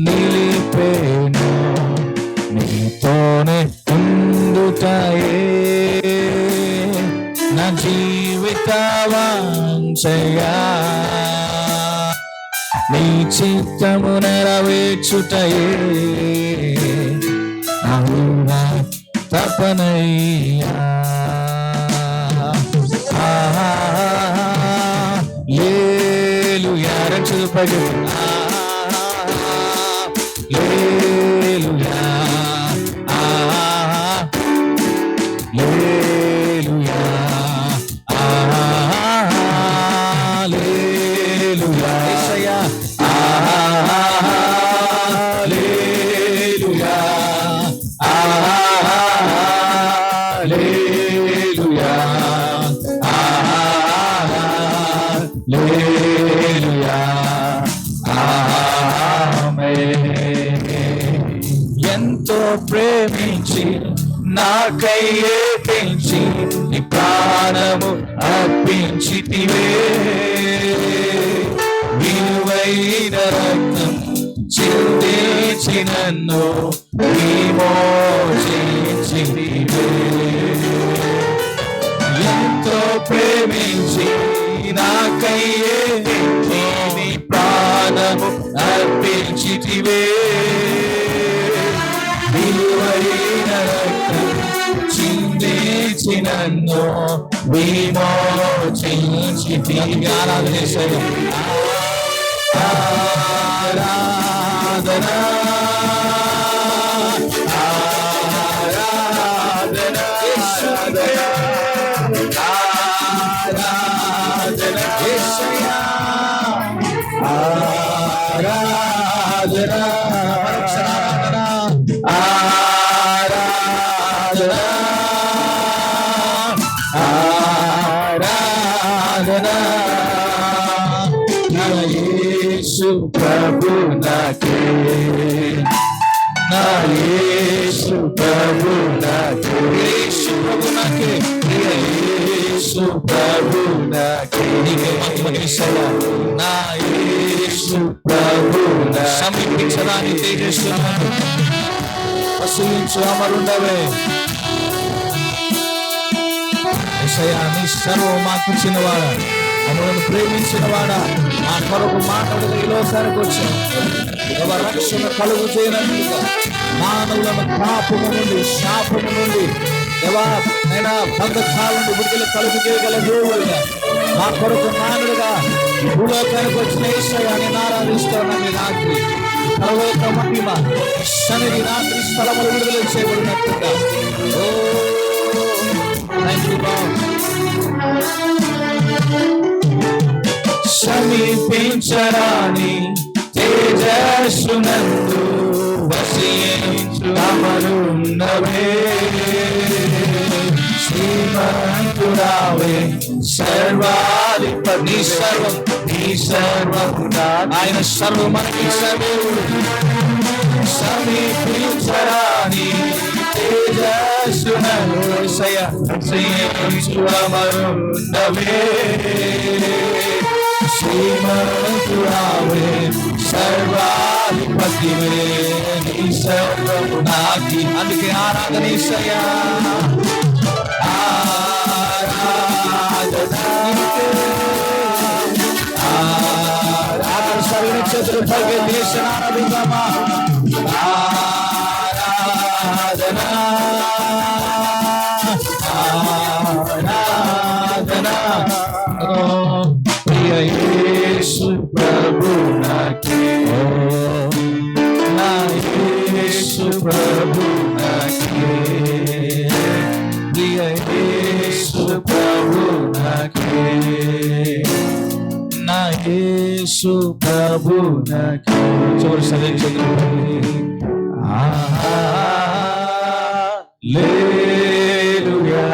నిలిపేను. నీతోనే ఉండుటయే నా జీవిత వాంఛయా, నీ చిత్తము నెరవేర్చుటయే నా తపనయ్యా. హల్లెలూయా రక్షింపడు, హల్లెలూయా, హల్లెలూయా, హల్లెలూయా. యేసయ్యా హల్లెలూయా, హల్లెలూయా, హల్లెలూయా, ఆమేన్. ఎంతో ప్రేమించి నాకయ్యే పెంచి నీ ప్రాణము అర్పించితివే, విలువైన రక్తం చిందించి నన్ను విమోచించితివే. ఎంతో ప్రేమించి నాకయ్యే నీ ప్రాణము అర్పించితివే, విలువైన రక్తం చిందించి నన్ను విమోచించితివే. ఆరాధన చేశారు. ఆరాధన ఆరాధన ఆరాధన యేసయ్యా, ఆరాధన ఆరాధన ఆరాధన నా యేసు ప్రభు నాకే, నా యేసు ప్రభు నాకే, యేసు ప్రభు నాకే, యేసు ప్రభు నాకే. నీకే మహిమ యేసయ్యా, నా యేసు ప్రభు నాకే. సమీపించరాని తేజస్సు వసూయించు అమరుండవే యేసయ్యా, నీ సర్వం మాకు ఇచ్చినవాడా, మమ్మల్ని ప్రేమించినవాడా, మా కొరకు మాట్లాడగా ఈ లోకానికి వచ్చావు. ఎవరి రక్షణ కలుగు చేయనట్లుగా మానవులను పాపము నుండి, శాపము నుండి, ఎవరైనా బంధకాల నుండి విడుదల కలుగు చేయగల దేవుడుగా మా కొరకు మానవులుగా భూలోకానికి వచ్చిన యేసయ్యా నేను ఆరాధిస్తున్నాను. ఈ రాత్రి పరలోక మహిమ సన్నిధి రాత్రి స్థలములు విడుదల చేయబడినట్లుగా. ఓ థాంక్ యూ లార్డ్. సమీపించరాని తేజస్సునందు వసించు అమరుండవే శ్రీమంతుడావే సర్వాధిపతి నీ సర్వము ఆయన సర్వం మనకి సమీపించరాని తేజస్సునను వసించు అమరుండవే శ్రీమంతుడావే సర్వాధిపతివే నీ సర్వము నాకి అందుకే ఆరాధన యేసయ్యా ఆరాధన సర్వ చేతులు పైకి దేశం ఆరాధిద్దామా ఆరాధన ఆరాధన ప్రియ యేసు ప్రభు నాకే నా యేసు ప్రభు నాకే ప్రియ యేసు ప్రభు నాకే నా యేసు ప్రభు నాకే చివరి సరే హల్లెలూయా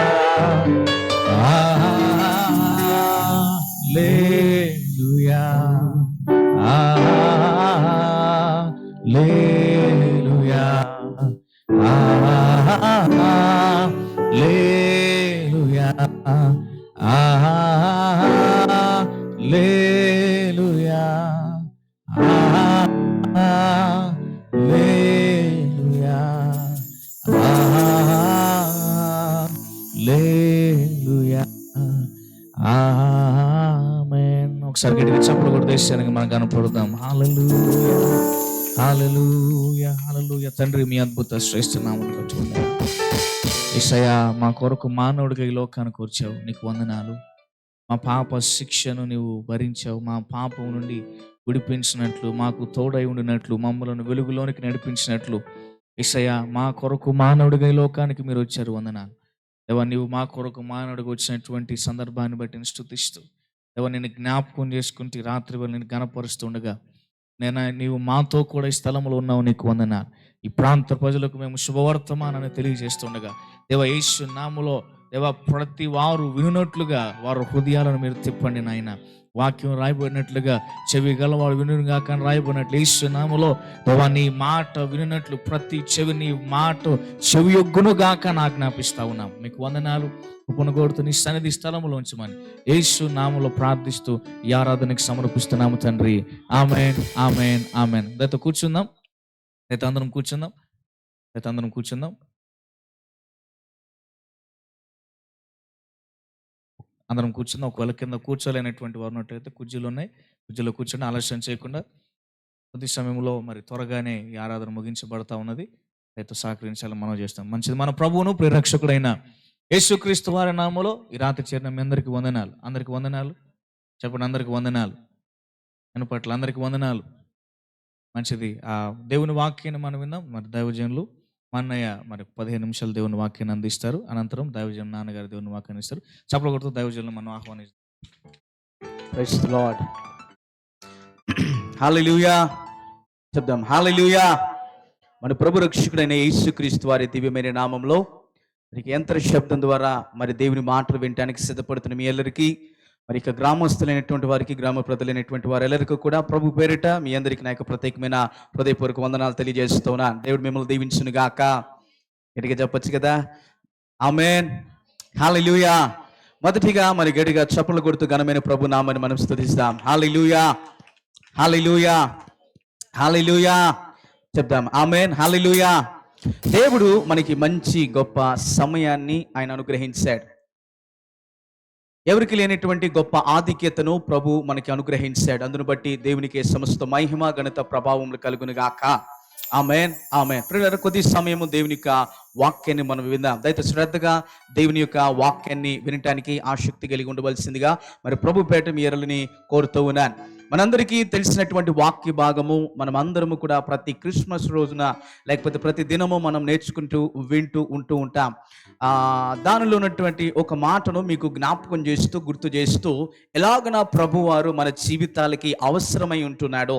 హల్లెలూయా హల్లెలూయా హల్లెలూయా హల్లెలూయా హల్లెలూయా హల్లెలూయా ఆమేన్. ఒకసారి గట్టిగా చప్పట్లు కొట్టి దేశానికి మనం కనపడదాం. హల్లెలూయా హల్లెలూయా హల్లెలూయా. తండ్రి మీ అద్భుత శ్రేష్ఠ నామమును కట్టుకుందాం. యేసయ్యా మా కొరకు మానవుడిగా ఈ లోకానికి వచ్చావు, నీకు వందనాలు. మా పాప శిక్షను నీవు భరించావు, మా పాపం నుండి విడిపించినట్లు, మాకు తోడై ఉండినట్లు, మమ్మలను వెలుగులోనికి నడిపించినట్లు యేసయ్యా మా కొరకు మానవుడిగా ఈ లోకానికి మీరు వచ్చారు, వందనాలు. దేవా నీవు మా కొరకు మానవుడిగా వచ్చినటువంటి సందర్భాన్ని బట్టి నేను స్తుతిస్తూ దేవా నేను జ్ఞాపకం చేసుకుంటే రాత్రి వేళ నేను గణపరుస్తుండగా నీవు మాతో కూడా ఈ స్థలంలో ఉన్నావు, నీకు వందనాలు. ఈ ప్రాంత ప్రజలకు మేము శుభవర్తమానాన్ని తెలియజేస్తుండగా దేవా యేసు నామములో దేవా ప్రతి వారు వినున్నట్లుగా వారు హృదయాలను మీరు తిప్పండి నాయన. వాక్యం రాయబడినట్లుగా చెవి గలవాడు వినుగా కానీ రాయబడినట్లు యేసు నామములో దేవా నీ మాట వినున్నట్లు ప్రతి చెవి నీ మాట చెవి యొగ్గునుగాక ఆజ్ఞాపిస్తా ఉన్నాం. మీకు వందనాలు. ఉపనగోడుతూ నీ సన్నిధి స్థలంలో ఉంచమని యేసు నామములో ప్రార్థిస్తూ ఈ ఆరాధనకి సమర్పిస్తున్నాము తండ్రి. ఆమేన్ ఆమేన్ ఆమేన్. దయతో కూర్చుందాం. అయితే అందరం కూర్చుందాం. అందరం కూర్చుందాం. ఒకవేళ కింద కూర్చోలేనటువంటి వారు ఉన్నట్లయితే కుర్చీలు ఉన్నాయి, కుర్చీలో కూర్చొని ఆలస్యం చేయకుండా కొద్ది సమయంలో మరి త్వరగానే ఈ ఆరాధన ముగించబడతా ఉన్నది. అయితే సహకరించాలని మనం చేస్తాం. మంచిది. మన ప్రభువును ప్రేరక్షకుడైన యేసుక్రీస్తు వారి నామములో ఈ రాత్రి చేరిన మీ అందరికీ వందనాలు. అందరికీ వందనాలు చెప్పండి. అందరికీ వందనాలు. వినపట్ల అందరికీ వందనాలు. మంచిది. ఆ దేవుని వాక్యాన్ని మనం విన్నాం. మరి దైవజనులు మా అన్నయ్య మరి 15 నిమిషాలు దేవుని వాక్యాన్ని అందిస్తారు. అనంతరం దైవజన్ నాన్నగారు దేవుని వాక్యాన్ని ఇస్తారు. చప్పట్లు కొడుతూ దైవజనులు మనం ఆహ్వానిస్తాం. Praise the lord. హల్లెలూయా చెప్దాం. హల్లెలూయా. మన ప్రభు రక్షకుడైన యేసుక్రీస్తు వారి దివ్యమైన నామంలో మరి యంత్ర శబ్దం ద్వారా మరి దేవుని మాటలు వినడానికి సిద్ధపడుతున్న మీ అందరికీ, మరి ఇక గ్రామస్తులైనటువంటి వారికి, గ్రామ ప్రజలైనటువంటి వారెల్లరికీ కూడా ప్రభు పేరిట మీ అందరికీ నా యొక్క ప్రత్యేకమైన హృదయపూర్వక వందనాలు తెలియజేస్తున్నా. దేవుడు మిమ్మల్ని దీవించును గాక. గట్టిగా చెప్పొచ్చు కదా, ఆమేన్. హల్లెలూయా. మొదటిగా మరి గట్టిగా చప్పట్లు కొడుతూ ఘనమైన ప్రభు నామని మనం స్తుతిస్తాం. హల్లెలూయా హల్లెలూయా హల్లెలూయా చెప్దాం. ఆమేన్. హల్లెలూయా. దేవుడు మనకి మంచి గొప్ప సమయాన్ని ఆయన అనుగ్రహించాడు. ఎవరికి లేనటువంటి గొప్ప ఆధిక్యతను ప్రభు మనకి అనుగ్రహించాడు. అందును బట్టి దేవునికి సమస్త మహిమ ఘనత ప్రభావములు కలుగును గాక. ఆమేన్ ఆమేన్. ప్రియులారా, కొద్ది సమయము దేవుని యొక్క వాక్యాన్ని మనం విందాం. దయచేసి శ్రద్ధగా దేవుని యొక్క వాక్యాన్ని వినటానికి ఆసక్తి కలిగి ఉండవలసిందిగా మరి ప్రభు పేట మీ ఎరలని కోరుతూ ఉన్నాను. మనందరికీ తెలిసినటువంటి వాక్య భాగము మనం అందరము కూడా ప్రతి క్రిస్మస్ రోజున లేకపోతే ప్రతి దినము మనం నేర్చుకుంటూ వింటూ ఉంటూ ఉంటాం. దానిలో ఉన్నటువంటి ఒక మాటను మీకు జ్ఞాపకం చేస్తూ గుర్తు చేస్తూ ఎలాగన ప్రభువారు మన జీవితాలకి అవసరమై ఉంటున్నాడో,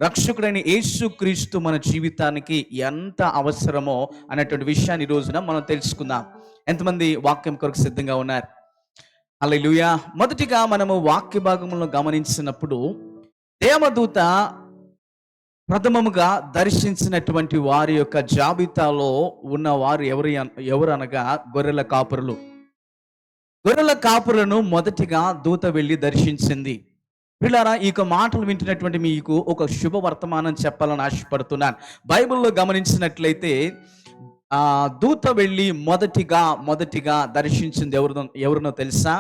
రక్షకుడైన యేసుక్రీస్తు మన జీవితానికి ఎంత అవసరమో అనేటువంటి విషయాన్ని ఈ రోజున మనం తెలుసుకుందాం. ఎంతమంది వాక్యం కొరకు సిద్ధంగా ఉన్నారు? హల్లెలూయా. మొదటిగా మనము వాక్య భాగంలో గమనించినప్పుడు దేవదూత ప్రథమముగా దర్శించినటువంటి వారి యొక్క జాబితాలో ఉన్న వారు ఎవరు అనగా గొర్రెల కాపురులు. గొర్రెల కాపురులను మొదటిగా దూత వెళ్ళి దర్శించింది. పిల్లరా, ఈ మాటలు వింటున్నటువంటి మీకు ఒక శుభ వర్తమానం చెప్పాలని ఆశపడుతున్నాను. బైబిల్లో గమనించినట్లయితే దూత వెళ్ళి మొదటిగా దర్శించింది ఎవరినో తెలుసా?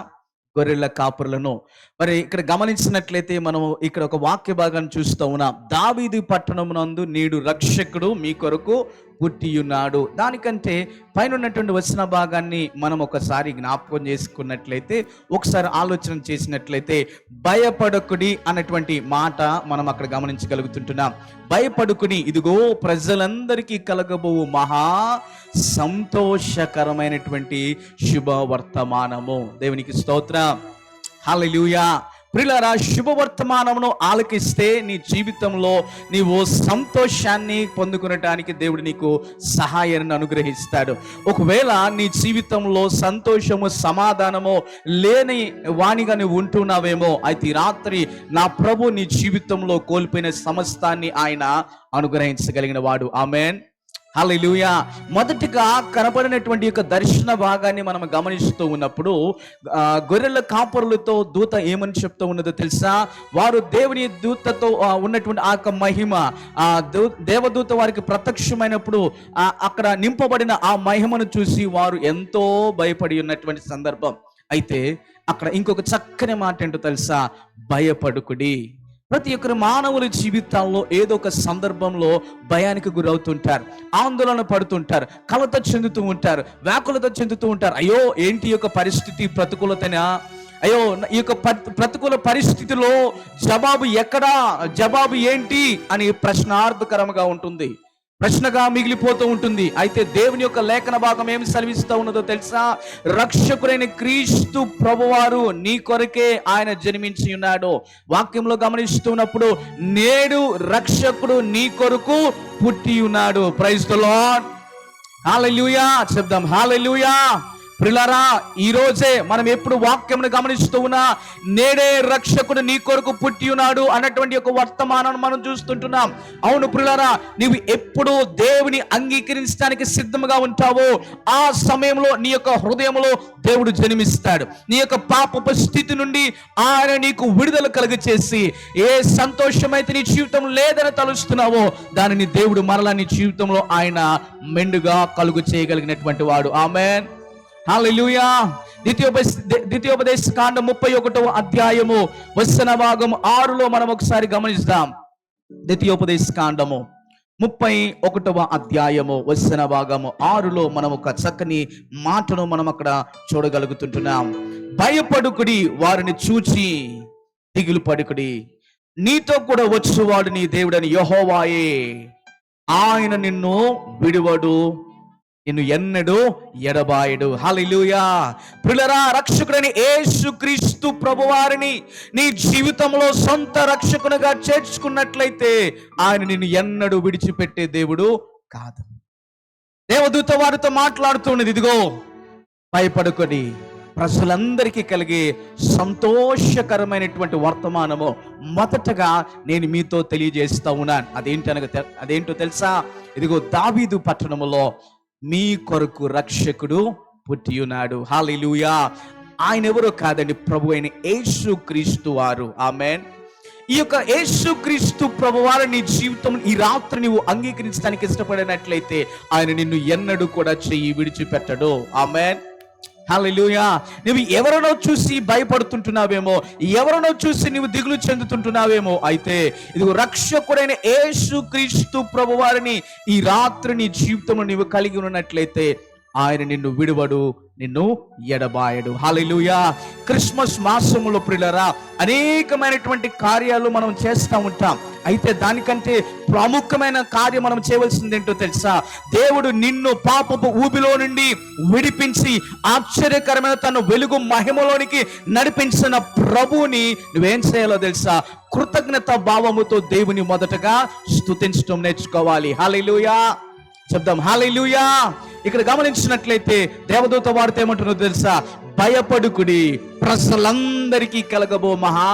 గొర్రెల కాపురులను. మరి ఇక్కడ గమనించినట్లయితే మనం ఇక్కడ ఒక వాక్య భాగాన్ని చూస్తూ ఉన్నాం. దావీదు పట్టణమునందు నేడు రక్షకుడు మీ కొరకు పుట్టియున్నాడు. దానికంటే పైన ఉన్నటువంటి వచన భాగాన్ని మనం ఒకసారి జ్ఞాపకం చేసుకున్నట్లయితే, ఒకసారి ఆలోచన చేసినట్లయితే, భయపడకుడి అన్నటువంటి మాట మనం అక్కడ గమనించగలుగుతుంటున్నాం. భయపడుకుని, ఇదిగో ప్రజలందరికీ కలగబోవు మహా సంతోషకరమైనటువంటి శుభవర్తమానము. దేవునికి స్తోత్రం. హల్లెలూయా. ప్రియులారా, శుభవర్తమానమును ఆలకిస్తే నీ జీవితంలో నీవు సంతోషాన్ని పొందుకునటానికి దేవుడు నీకు సహాయాన్ని అనుగ్రహిస్తాడు. ఒకవేళ నీ జీవితంలో సంతోషము సమాధానము లేని వాణిగా నువ్వు ఉంటున్నావేమో, అయితే ఈ రాత్రి నా ప్రభు నీ జీవితంలో కోల్పోయిన సమస్తాన్ని ఆయన అనుగ్రహించగలిగిన వాడు. ఆమేన్. హల్లెలూయా. మొదటిగా కనపడినటువంటి యొక్క దర్శన భాగాన్ని మనం గమనిస్తూ ఉన్నప్పుడు గొర్రెల కాపరులతో దూత ఏమని చెప్తూ ఉన్నదో తెలుసా? వారు దేవుని దూతతో ఉన్నటువంటి ఆ యొక్క మహిమ, దేవదూత వారికి ప్రత్యక్షమైనప్పుడు అక్కడ నింపబడిన ఆ మహిమను చూసి వారు ఎంతో భయపడి ఉన్నటువంటి సందర్భం. అయితే అక్కడ ఇంకొక చక్కని మాట ఏంటో తెలుసా? భయపడుకుడి. ప్రతి ఒక్కరు మానవుల జీవితాల్లో ఏదో ఒక సందర్భంలో భయానికి గురవుతుంటారు, ఆందోళన పడుతుంటారు, కలత చెందుతూ ఉంటారు, వ్యాకులత చెందుతూ ఉంటారు. అయ్యో ఏంటి యొక్క పరిస్థితి ప్రతికూలతనా? అయ్యో ఈ యొక్క ప్రతికూల పరిస్థితిలో జవాబు ఎక్కడా, జవాబు ఏంటి అని ప్రశ్నార్థకరంగా ఉంటుంది, ప్రశ్నగా మిగిలిపోతూ ఉంటుంది. అయితే దేవుని యొక్క లేఖన భాగం ఏమి సెలవిస్తూ ఉన్నదో తెలుసా? రక్షకుడైన క్రీస్తు ప్రభువారు నీ కొరకే ఆయన జన్మించి ఉన్నాడు. వాక్యంలో గమనిస్తున్నప్పుడు నేడు రక్షకుడు నీ కొరకు పుట్టి ఉన్నాడు. Praise the lord. హల్లెలూయా. చెప్దాం హల్లెలూయా. ప్రియులారా, ఈ రోజే మనం ఎప్పుడు వాక్యమును గమనిస్తూ ఉన్నా నేడే రక్షకుడు నీ కొరకు పుట్టి ఉన్నాడు అన్నటువంటి ఒక వర్తమానాన్ని మనం చూస్తుంటున్నాం. అవును ప్రియులారా, నీవు ఎప్పుడు దేవుని అంగీకరించడానికి సిద్ధంగా ఉంటావో ఆ సమయంలో నీ యొక్క హృదయంలో దేవుడు జన్మిస్తాడు. నీ యొక్క పాపపు స్థితి నుండి ఆయన నీకు విడుదల కలుగచేసి, ఏ సంతోషమైతే నీ జీవితం లేదని తలుస్తున్నావో దానిని దేవుడు మరలా నీ జీవితంలో ఆయన మెండుగా కలుగు చేయగలిగినటువంటి వాడు. ఆమేన్. హల్లెలూయా. ద్వితీయోపదేశ కాండం 31వ అధ్యాయము వచన భాగం 6లో మనం ఒకసారి గమనిస్తాం. ద్వితీయోపదేశ కాండము 31వ అధ్యాయము వచన భాగము 6లో మనం ఒక చక్కని మాటను మనం అక్కడ చూడగలుగుతుంటున్నాం. భయపడుకుడి, వారిని చూచి దిగులు పడుకుడి, నీతో కూడా వచ్చువాడు నీ దేవుడని యెహోవాయే, ఆయన నిన్ను విడువడు, నిన్ను ఎన్నడూ ఎడబాయడు. హల్లెలూయా. ప్రియులారా, రక్షకుడైన యేసుక్రీస్తు ప్రభువారిని నీ జీవితంలో సొంత రక్షకునిగా చేర్చుకున్నట్లయితే ఆయన నిన్ను ఎన్నడూ విడిచిపెట్టే దేవుడు కాదు. దేవదూత వారితో మాట్లాడుతున్నది, ఇదిగో భయపడుకొని ప్రజలందరికీ కలిగే సంతోషకరమైనటువంటి వర్తమానము మొదటగా నేను మీతో తెలియజేస్తా ఉన్నాను. అదేంటో తెలుసా? ఇదిగో దావీదు పట్టణములో మీ కొరకు రక్షకుడు పుట్టి ఉన్నాడు. హల్లెలూయా. ఆయన ఎవరో కాదండి, ప్రభు అయిన యేసుక్రీస్తు వారు. ఆమేన్. ఈ యొక్క యేసుక్రీస్తు ప్రభువారు నీ జీవితం ఈ రాత్రి నువ్వు అంగీకరించడానికి ఇష్టపడినట్లయితే ఆయన నిన్ను ఎన్నడూ కూడా చెయ్యి విడిచిపెట్టడు. ఆమేన్. హల్లెలూయా. నువ్వు ఎవరినో చూసి భయపడుతుంటున్నావేమో, ఎవరినో చూసి నువ్వు దిగులు చెందుతుంటున్నావేమో, అయితే ఇదిగో రక్షకుడైన యేసు క్రీస్తు ప్రభువారిని ఈ రాత్రి నీ జీవితంలో నీవు కలిగి ఉన్నట్లయితే ఆయన నిన్ను విడువడు, నిన్ను ఎడబాయడు. హల్లెలూయా. క్రిస్మస్ మాసములో ప్రియులారా అనేకమైనటువంటి కార్యాలు మనం చేస్తూ ఉంటాం. అయితే దానికంటే ప్రాముఖ్యమైన కార్యం మనం చేయవలసింది ఏంటో తెలుసా? దేవుడు నిన్ను పాపపు ఊబిలో నుండి విడిపించి ఆశ్చర్యకరమైన తన వెలుగు మహిమలోనికి నడిపించిన ప్రభువుని నువ్వేం చేయాలో తెలుసా? కృతజ్ఞత భావముతో దేవుని మొదటగా స్తుతించడం నేర్చుకోవాలి. హల్లెలూయా చెప్దాం, హల్లెలూయా. ఇక్కడ గమనించినట్లయితే దేవదూత వారితో ఏమంటున్నదో తెలుసా? భయపడుకుడి, ప్రజలందరికీ కలగబో మహా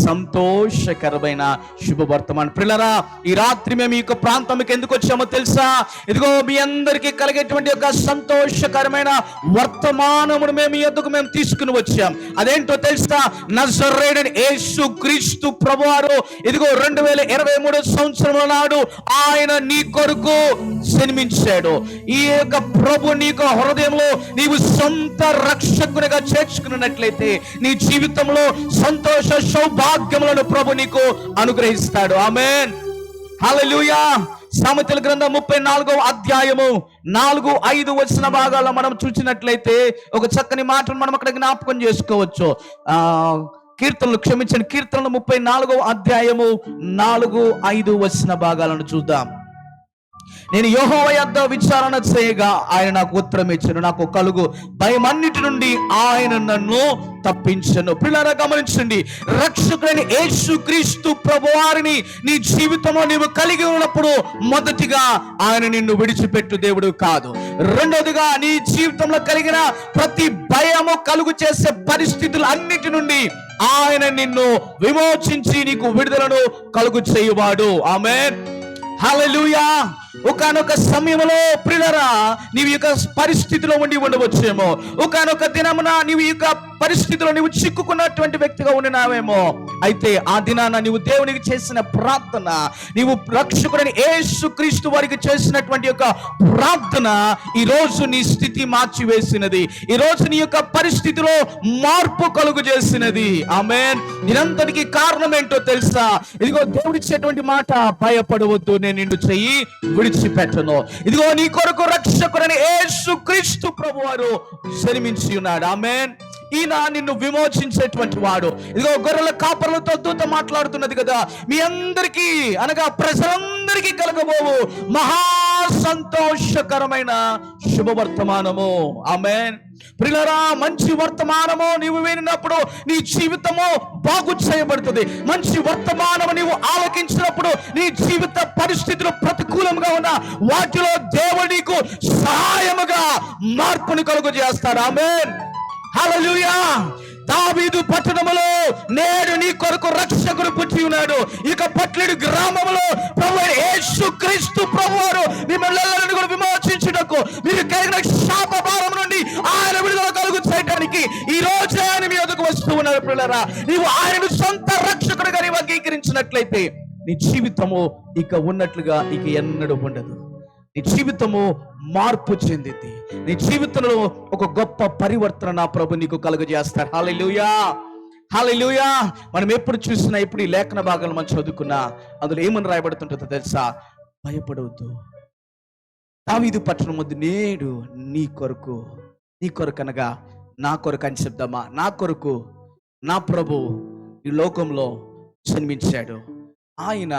సంతోషకరమైన శుభవర్తమానం. ప్రియులారా, ఈ రాత్రి మేము ఈ యొక్క ప్రాంతంకి ఎందుకు వచ్చామో తెలుసా? ఇదిగో మీ అందరికీ కలిగేటువంటి ఒక సంతోషకరమైన వర్తమానమును మేము ఈ యొద్దకు మేము తీసుకుని వచ్చాం. అదేంటో తెలుసా? నజరేయుడైన యేసు క్రీస్తు ప్రభువారు ఇదిగో 2023 సంవత్సరం నాడు ఆయన నీ కొరకు జన్మించాడు. ఈ యొక్క ప్రభు నీకు హృదయంలో నీవు సొంత రక్షకునిగా చేర్చుకున్నట్లయితే నీ జీవితంలో సంతోష సౌభాగ్యములను ప్రభు నీకు అనుగ్రహిస్తాడు. ఆమేన్, హల్లెలూయా. సామెతల గ్రంథం 34వ అధ్యాయము 4-5 వచ్చిన భాగాల్లో మనం చూసినట్లయితే ఒక చక్కని మాటను మనం అక్కడ జ్ఞాపకం చేసుకోవచ్చు. కీర్తనలు 34వ అధ్యాయము 4-5 వచ్చిన భాగాలను చూద్దాం. నేను యెహోవా యొద్ద విచారణ చేయగా ఆయన నాకు ఉత్తరం ఇచ్చాను, నాకు కలుగు భయమన్నిటి నుండి ఆయన నన్ను తప్పించను. పిల్లరా గమనించండి, రక్షకుడైన యేసు క్రీస్తు ప్రభువారిని నీ జీవితంలో నీవు కలిగి ఉన్నప్పుడు మొదటిగా ఆయన నిన్ను విడిచిపెట్టు దేవుడు కాదు. రెండోదిగా నీ జీవితంలో కలిగిన ప్రతి భయము కలుగు చేసే పరిస్థితులు అన్నిటి నుండి ఆయన నిన్ను విమోచించి నీకు విడుదలను కలుగు చేయువాడు. ఆమేన్, హల్లెలూయా. ఒకానొక సమయంలో ప్రియులారా నీవు యొక్క పరిస్థితిలో ఉండి ఉండవచ్చేమో, ఒకానొక దినమున నీవు ఈ యొక్క పరిస్థితిలో నీవు చిక్కుకున్నటువంటి వ్యక్తిగా ఉండినావేమో. అయితే ఆ దినాన నీవు దేవునికి చేసిన ప్రార్థన, నీవు రక్షకుడైన యేసు క్రీస్తు వారికి చేసినటువంటి యొక్క ప్రార్థన ఈ రోజు నీ స్థితి మార్చివేసినది, ఈ రోజు నీ యొక్క పరిస్థితిలో మార్పు కలుగు చేసినది. ఆమేన్. దీనంతటికి కారణం ఏంటో తెలుసా? ఇదిగో దేవుడిచ్చేటువంటి మాట, భయపడవద్దు, నేను నిన్ను చెయ్యి విడిచిపెట్టను. ఇదిగో నీ కొరకు రక్షకుడైన యేసు క్రీస్తు ప్రభువారు జన్మించి ఉన్నాడు. ఆమేన్. ఈయన నిన్ను విమోచించేటువంటి వాడు. ఇదిగో గొర్రెల కాపరులతో దూత మాట్లాడుతున్నది కదా, మీ అందరికీ అనగా ప్రజలందరికీ కలగబోవు మహా సంతోషకరమైన శుభవర్తమానము. ఆమేన్. ప్రియులారా, మంచి వర్తమానము నీవు వినినప్పుడు నీ జీవితము బాగు చేయబడుతుంది. మంచి వర్తమానము నీవు ఆలకించినప్పుడు నీ జీవిత పరిస్థితులు ప్రతికూలంగా ఉన్న వాటిలో దేవుడు నీకు సహాయముగా మార్పుని కలుగు చేస్తాడు. ఆమేన్, హల్లెలూయా. దావీదు పట్టణములో నేడు నీ కొరకు రక్షకుడు పుట్టి ఉన్నాడు. ఇక పట్లేడు గ్రామములో ప్రభువైన యేసు క్రీస్తు ప్రభువారు మిమ్మల్ని కూడా విమోచించుటకు, మీరు కలిగిన శాప భారం నుండి ఆయన విడుదల కలుగు చేయడానికి ఈ రోజు ఆయన మీ వద్దకు వస్తూ ఉన్నారు. ప్రియులారా, నీవు ఆయనను సొంత రక్షకుడిగా నీవు అంగీకరించినట్లయితే నీ జీవితము ఇక ఉన్నట్లుగా ఇక ఎన్నడూ ఉండదు. నీ జీవితము మార్పు చెందింది. నీ జీవితంలో ఒక గొప్ప పరివర్తన నా ప్రభు నీకు కలుగజేస్తాడు. హల్లెలూయా, హల్లెలూయా. మనం ఎప్పుడు చూసినా, ఎప్పుడు ఈ లేఖన భాగాలు మనం చదువుకున్నా అందులో ఏమని రాయబడుతుంటుందో తెలుసా? భయపడవద్దు, దావీదు పట్టణం ముందు నేడు నీ కొరకు అనగా నా కొరకు అని చెప్దామా? నా కొరకు నా ప్రభు ఈ లోకంలో జన్మించాడు. ఆయన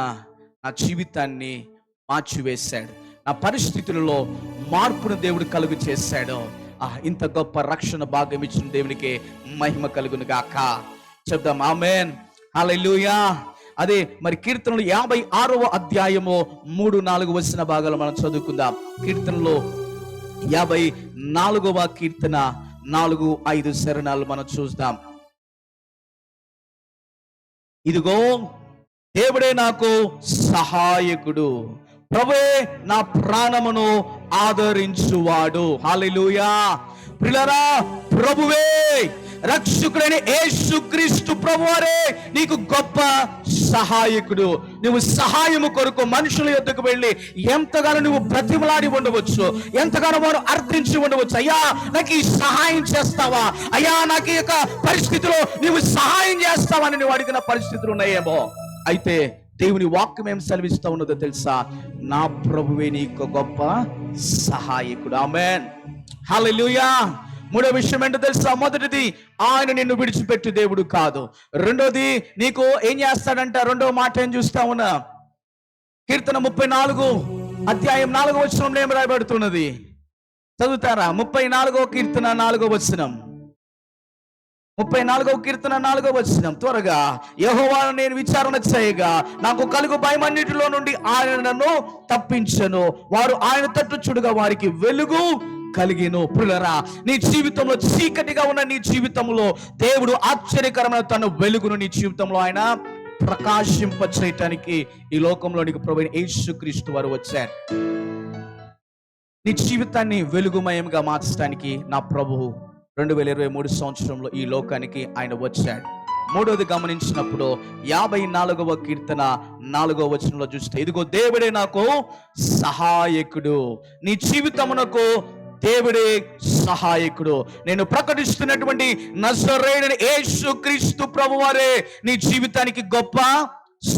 నా జీవితాన్ని మార్చివేశాడు, నా పరిస్థితులలో మార్పును దేవుడు కలుగు చేశాడు. ఇంత గొప్ప రక్షణ భాగ్యం ఇచ్చిన దేవునికి మహిమ కలుగును గాక. చెప్దాం ఆమేన్, హల్లెలూయా. అదే మరి కీర్తనలు 56వ అధ్యాయము 3-4 వచ్చిన భాగాలు మనం చదువుకుందాం. కీర్తనలో 54వ కీర్తన 4-5 శరణాలు మనం చూద్దాం. ఇదిగో దేవుడే నాకు సహాయకుడు, ప్రభువే నా ప్రాణమును ఆదరించువాడు. హల్లెలూయా. ప్రియులారా, ప్రభువే రక్షకుడైన యేసుక్రీస్తు ప్రభువారే నీకు గొప్ప సహాయకుడు. నువ్వు సహాయము కొరకు మనుషుల యొద్దకు వెళ్ళి ఎంతగానో నువ్వు బ్రతిమలాడి ఉండవచ్చు, ఎంతగానో వారు అర్థించి ఉండవచ్చు. అయ్యా నాకు ఈ సహాయం చేస్తావా, అయ్యా నాకు ఈ యొక్క పరిస్థితిలో నువ్వు సహాయం చేస్తావా అని నువ్వు అడిగిన పరిస్థితులు ఉన్నాయేమో. అయితే దేవుని వాక్యం ఏం సెలవిస్తా ఉన్నదో తెలుసా? నా ప్రభువే నీకు గొప్ప సహాయకుడు. ఆమేన్, హల్లెలూయా. మూడో విషయం ఏంటో తెలుసా? మొదటిది, ఆయన నిన్ను విడిచిపెట్టు దేవుడు కాదు. రెండోది, నీకు ఏం చేస్తాడంట? రెండో మాట ఏం చూస్తా ఉన్నా? కీర్తన 34 అధ్యాయం 4వ వచనంలో ఏం రాయబడుతున్నది? చదువుతారా? 34వ కీర్తన 4వ వచనం. 34వ కీర్తన 4వ వచనం. త్వరగా. యెహోవాను నేను విచారణ చేయగా నాకు కలుగు భయమన్నిటిలో నుండి ఆయన నన్ను తప్పించెను. వారు ఆయన తట్టు చూడగా వారికి వెలుగు కలిగిను. ప్రియులారా, నీ జీవితంలో చీకటిగా ఉన్న నీ జీవితంలో దేవుడు ఆశ్చర్యకరమైన తన వెలుగును నీ జీవితంలో ఆయన ప్రకాశింప చేయటానికి ఈ లోకంలోనికి ప్రభువైన యేసుక్రీస్తు వారు వచ్చారు. నీ జీవితాన్ని వెలుగుమయంగా మార్చడానికి నా ప్రభువు 2023 సంవత్సరంలో ఈ లోకానికి ఆయన వచ్చాడు. మూడోది గమనించినప్పుడు 54వ కీర్తన 4వ వచనంలో చూస్తే, ఇదిగో దేవుడే నాకు సహాయకుడు. నీ జీవితమునకు దేవుడే సహాయకుడు. నేను ప్రకటిస్తున్నటువంటి నజరేయుడైన యేసుక్రీస్తు ప్రభువారే నీ జీవితానికి గొప్ప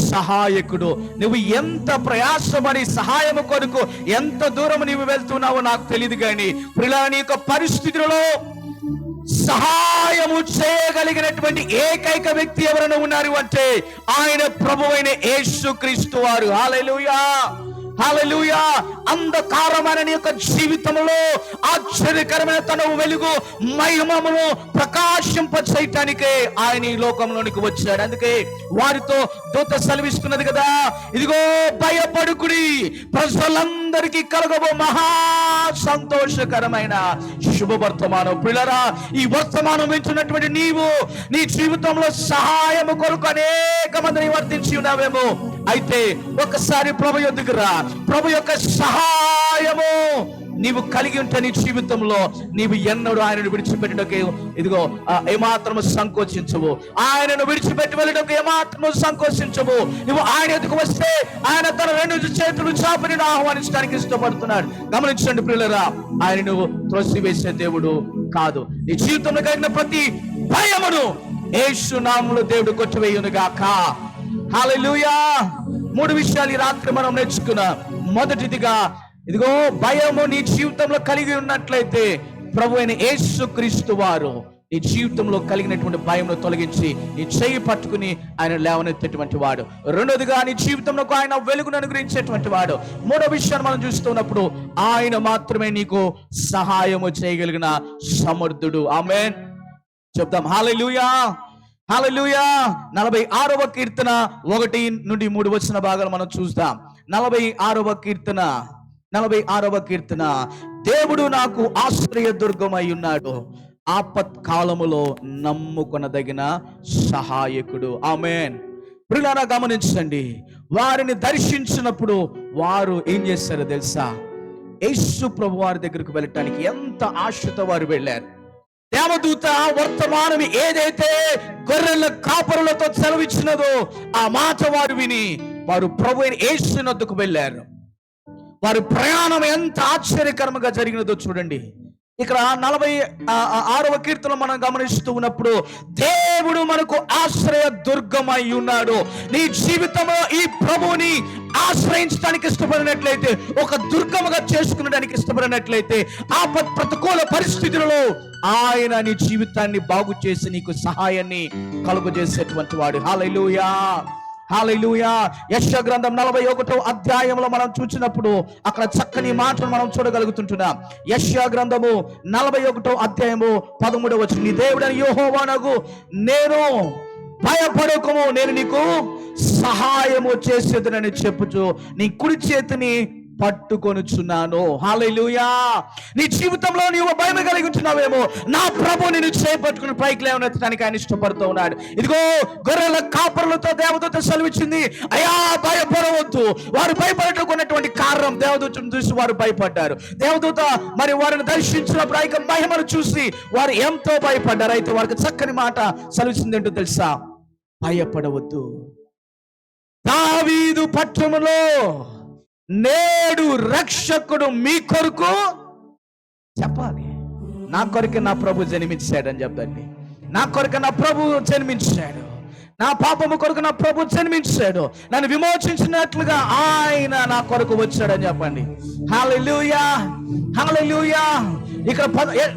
సహాయకుడు. నువ్వు ఎంత ప్రయాసపడి సహాయము కొరకు ఎంత దూరం నీవు వెళ్తున్నావో నాకు తెలియదు, కానీ ప్రియులారా, నీ యొక్క పరిస్థితులలో సహాయము చేయగలిగినటువంటి ఏకైక వ్యక్తి ఎవరైనా ఉన్నారు అంటే ఆయన ప్రభువైన యేసుక్రీస్తు వారు. హల్లెలూయా, హల్లెలూయా. అంధకారమైన నీ యొక్క జీవితంలో ఆశ్చర్యకరమైన తన వెలుగు మహిమను ప్రకాశింప చేయటానికే ఆయన ఈ లోకంలోనికి వచ్చాడు. అందుకే వారితో దూత సెలవిస్తున్నది కదా, ఇదిగో భయపడుకుడి, ప్రజలందరికీ కలగబో మహా సంతోషకరమైన శుభవర్తమానం. ప్రియులారా, ఈ వర్తమానం వింటున్నటువంటి నీవు నీ జీవితంలో సహాయము కొరకు అనేక మందిని వర్తించి ఉన్నావేమో. అయితే ఒకసారి ప్రభు యొద్దకు రా. ప్రభు యొక్క సహాయము నీవు కలిగి ఉంటే నీ జీవితంలో నీవు ఎన్నడూ ఆయనను విడిచిపెట్టడానికి ఇదిగో ఏమాత్రము సంకోచించవు. ఆయనను విడిచిపెట్టి వెళ్ళడానికి ఏమాత్రము సంకోచించవు. నువ్వు ఆయన ఎదుగు వస్తే ఆయన తన 2 చేతులు చాపి నిన్ను ఆహ్వానించడానికి ఇష్టపడుతున్నాడు. గమనించండి ప్రియులారా, ఆయన నువ్వు త్రోసివేసే దేవుడు కాదు. నీ జీవితంలో కలిగిన ప్రతి భయమును యేసు నామములో దేవుడు కొట్టివేయును గాక. హల్లెలూయా. 3 విషయాలు ఈ రాత్రి మనం నేర్చుకున్నాం. మొదటిదిగా, ఇదిగో భయము నీ జీవితంలో కలిగి ఉన్నట్లయితే ప్రభు అయిన యేసుక్రీస్తు వారు నీ జీవితంలో కలిగినటువంటి భయమును తొలగించి నీ చెయ్యి పట్టుకుని ఆయన లేవనెత్తేటువంటి వాడు. రెండోదిగా, నీ జీవితంలో ఆయన వెలుగును అనుగ్రహించేటువంటి వాడు. మూడో విషయాన్ని మనం చూస్తున్నప్పుడు ఆయన మాత్రమే నీకు సహాయము చేయగలిగిన సమర్థుడు. ఆమేన్ చెప్దాం. హల్లెలూయా, హల్లెలూయా. 46వ కీర్తన 1 నుండి 3 వచ్చిన భాగాలు మనం చూద్దాం. 46వ కీర్తన. దేవుడు నాకు ఆశ్రయ దుర్గమై ఉన్నాడు, ఆపత్ కాలములో నమ్ముకొనదగిన సహాయకుడు. ఆమేన్. ప్రియులారా, గమనించండి, వారిని దర్శించినప్పుడు వారు ఏం చేశారో తెలుసా? యేసు ప్రభు వారి దగ్గరకు వెళ్ళటానికి ఎంత ఆశతో వారు వెళ్ళారు. దేవదూత వర్తమానం ఏదైతే గొర్రెల కాపరులతో సెలవిచ్చినదో ఆ మాట వారు విని వారు ప్రభు అయిన యేసు వద్దకు వెళ్ళారు. వారి ప్రయాణం ఎంత ఆశ్చర్యకరంగా జరిగినదో చూడండి. ఇక్కడ 46వ కీర్తన మనం గమనిస్తూ ఉన్నప్పుడు దేవుడు మనకు ఆశ్రయ దుర్గమై ఉన్నాడు. నీ జీవితంలో ఈ ప్రభువుని ఆశ్రయించడానికి ఇష్టపడినట్లయితే, ఒక దుర్గముగా చేసుకునడానికి ఇష్టపడినట్లయితే, ప్రతికూల పరిస్థితులలో ఆయన నీ జీవితాన్ని బాగు చేసి నీకు సహాయాన్ని కలుగజేసేటువంటి వాడు. హల్లెలూయా, హల్లెలూయా. యెషయా గ్రంథం 41వ అధ్యాయంలో మనం చూసినప్పుడు అక్కడ చక్కని మాటలు మనం చూడగలుగుతుంటున్నాం. యెషయా గ్రంథము 41వ అధ్యాయము 13వ వచనం, నీ దేవుడైన యెహోవానగు నేను భయపడకము, నేను నీకు సహాయము చేసేదనని చెప్పుచు నీ కుడి చేతిని పట్టుకొనుచున్నాను. హల్లెలూయా. నీ జీవితంలో నీవు భయం కలిగి ఉంటున్నావేమో, నా ప్రభు నిన్ను చేపట్టుకుని పైకి లేవనెత్తడానికి ఆయన ఇష్టపడుతూ ఉన్నాడు. ఇదిగో గొర్రెల కాపరులతో దేవదూత సెలవిచ్చింది, అయ్యా భయపడవద్దు. వారు భయపడటకున్నటువంటి కారణం దేవదూతను చూసి వారు భయపడ్డారు. దేవదూత మరి వారిని దర్శించినప్పుడు ఆ యొక్క మహిమను చూసి వారు ఎంతో భయపడ్డారు. అయితే వారికి చక్కని మాట సెలవిచ్చింది ఏంటో తెలుసా? భయపడవద్దు. దావీదు పట్టణంలో నేడు రక్షకుడు మీ కొరకు చెప్పాలి. నా కొరకు నా ప్రభు జన్మించాడని చెప్పండి. నా కొరకు నా ప్రభు జన్మించాడు. నా పాపము కొరకు నా ప్రభు జన్మించాడు. నన్ను విమోచించినట్లుగా ఆయన నా కొరకు వచ్చాడని చెప్పండి. హల్లెలూయా, హల్లెలూయా. ఇక్కడ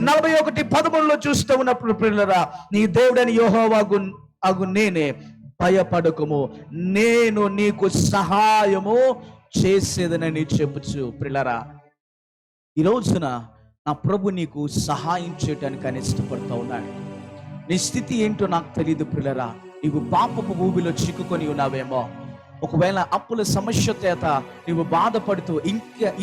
41:13 చూస్తూ ఉన్నప్పుడు ప్రియులారా, నీ దేవుడని యెహోవాగు అగు నేనే, భయపడకుము, నేను నీకు సహాయము చేసేదనని చెప్పుచు. ప్రియులారా, ఈ రోజున నా ప్రభు నీకు సహాయం చేయడానికి ఆయన ఇష్టపడుతూ ఉన్నాడు. నీ స్థితి ఏంటో నాకు తెలియదు ప్రియులారా. నీవు పాపపు ఊబిలో చిక్కుకొని ఉన్నావేమో, ఒకవేళ అప్పుల సమస్య చేత నీవు బాధపడుతూ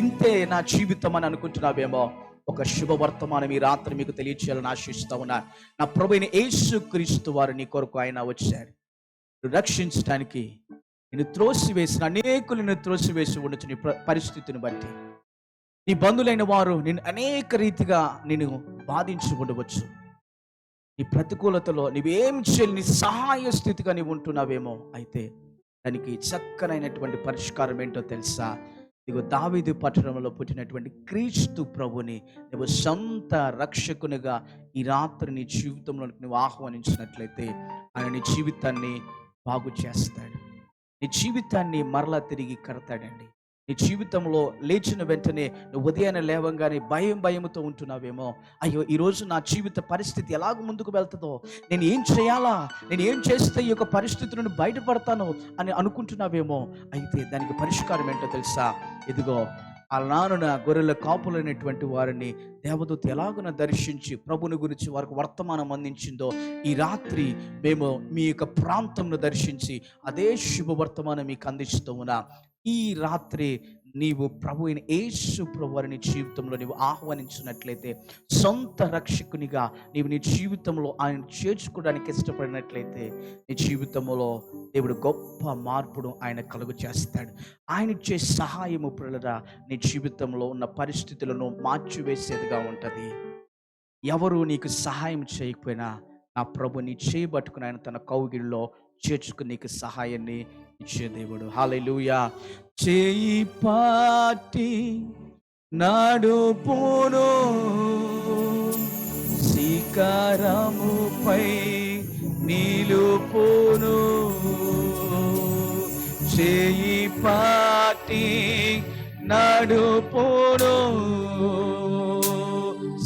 ఇంతే నా జీవితం అని అనుకుంటున్నావేమో, ఒక శుభవర్తమానం ఈ రాత్రి మీకు తెలియచేయాలని ఆశిస్తూ ఉన్నా. నా ప్రభువైన యేసుక్రీస్తు వారు నీ కొరకు ఆయన వచ్చాడు రక్షించడానికి. నేను త్రోసివేసిన అనేకులు నిన్ను త్రోసివేసి ఉండొచ్చు. నీ పరిస్థితిని బట్టి నీ బంధువులైన వారు నిన్ను అనేక రీతిగా నేను బాధించి ఉండవచ్చు. నీ ప్రతికూలతలో నీవేం చేయాలి, నీ సహాయ స్థితిగా నీవు ఉంటున్నావేమో. అయితే దానికి చక్కనైనటువంటి పరిష్కారం ఏంటో తెలుసా? నీవు దావీదు పట్టణంలో పుట్టినటువంటి క్రీస్తు ప్రభుని నువ్వు సొంత రక్షకునిగా ఈ రాత్రి నీ జీవితంలోకి నువ్వు ఆహ్వానించినట్లయితే ఆయన నీ జీవితాన్ని బాగు చేస్తాడు. నీ జీవితాన్ని మరలా తిరిగి కడతాడండి. నీ జీవితంలో లేచిన వెంటనే నువ్వు ఉదయాన్నే లేవంగానే భయంతో ఉంటున్నావేమో, అయ్యో ఈరోజు నా జీవిత పరిస్థితి ఎలాగ ముందుకు వెళ్తుందో, నేను ఏం చేయాలా, నేను ఏం చేస్తే ఈ యొక్క పరిస్థితి నుండి బయటపడతాను అని అనుకుంటున్నావేమో. అయితే దానికి పరిష్కారం ఏంటో తెలుసా? ఇదిగో అలనాడున గొర్రెల కాపులైనటువంటి వారిని దేవదూత ఎలాగున దర్శించి ప్రభుని గురించి వారికి వర్తమానం అందించిందో, ఈ రాత్రి మేము మీ యొక్క ప్రాంతంను దర్శించి అదే శుభవర్తమానం మీకు అందిస్తూ ఉన్నా. ఈ రాత్రి నీవు ప్రభు అయిన యేసు ప్రభు వారిని జీవితంలో నీవు ఆహ్వానించినట్లయితే, సొంత రక్షకునిగా నీవు నీ జీవితంలో ఆయన చేర్చుకోవడానికి ఇష్టపడినట్లయితే, నీ జీవితంలో దేవుడు గొప్ప మార్పును ఆయన కలుగు చేస్తాడు. ఆయన ఇచ్చే సహాయము ప్రియులారా నీ జీవితంలో ఉన్న పరిస్థితులను మార్చివేసేదిగా ఉంటుంది. ఎవరు నీకు సహాయం చేయకపోయినా నా ప్రభు నీ చేయబట్టుకుని ఆయన తన కౌగిలిలో చేర్చుకుని నీకు సహాయాన్ని ఇచ్చే దేవుడు. హల్లెలూయా. చేయి పాటి నడుపును శిఖరముపై నిలుపును, చేయి పాటి నడుపును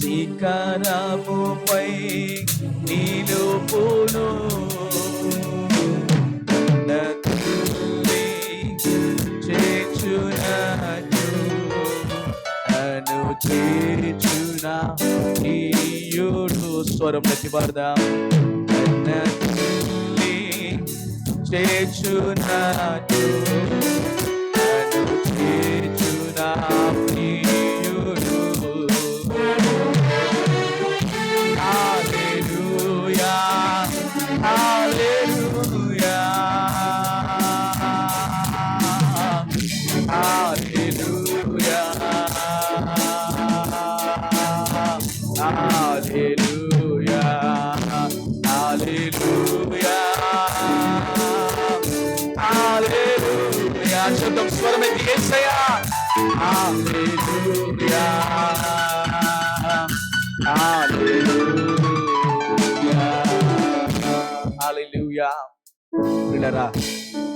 శిఖరముపై నిలుపును, స్వరం ప్రతి పాడదాం. చేచునాడు చేచునా ప్రియుడు. హల్లెలూయా, హల్లెలూయా, హల్లెలూయా, హల్లెలూయా, హల్లెలూయా, హల్లెలూయా. శబ్దం స్వరమెత్తి యేసయ్యా. హల్లెలూయా, హల్లెలూయా, హల్లెలూయా. ప్రియులారా,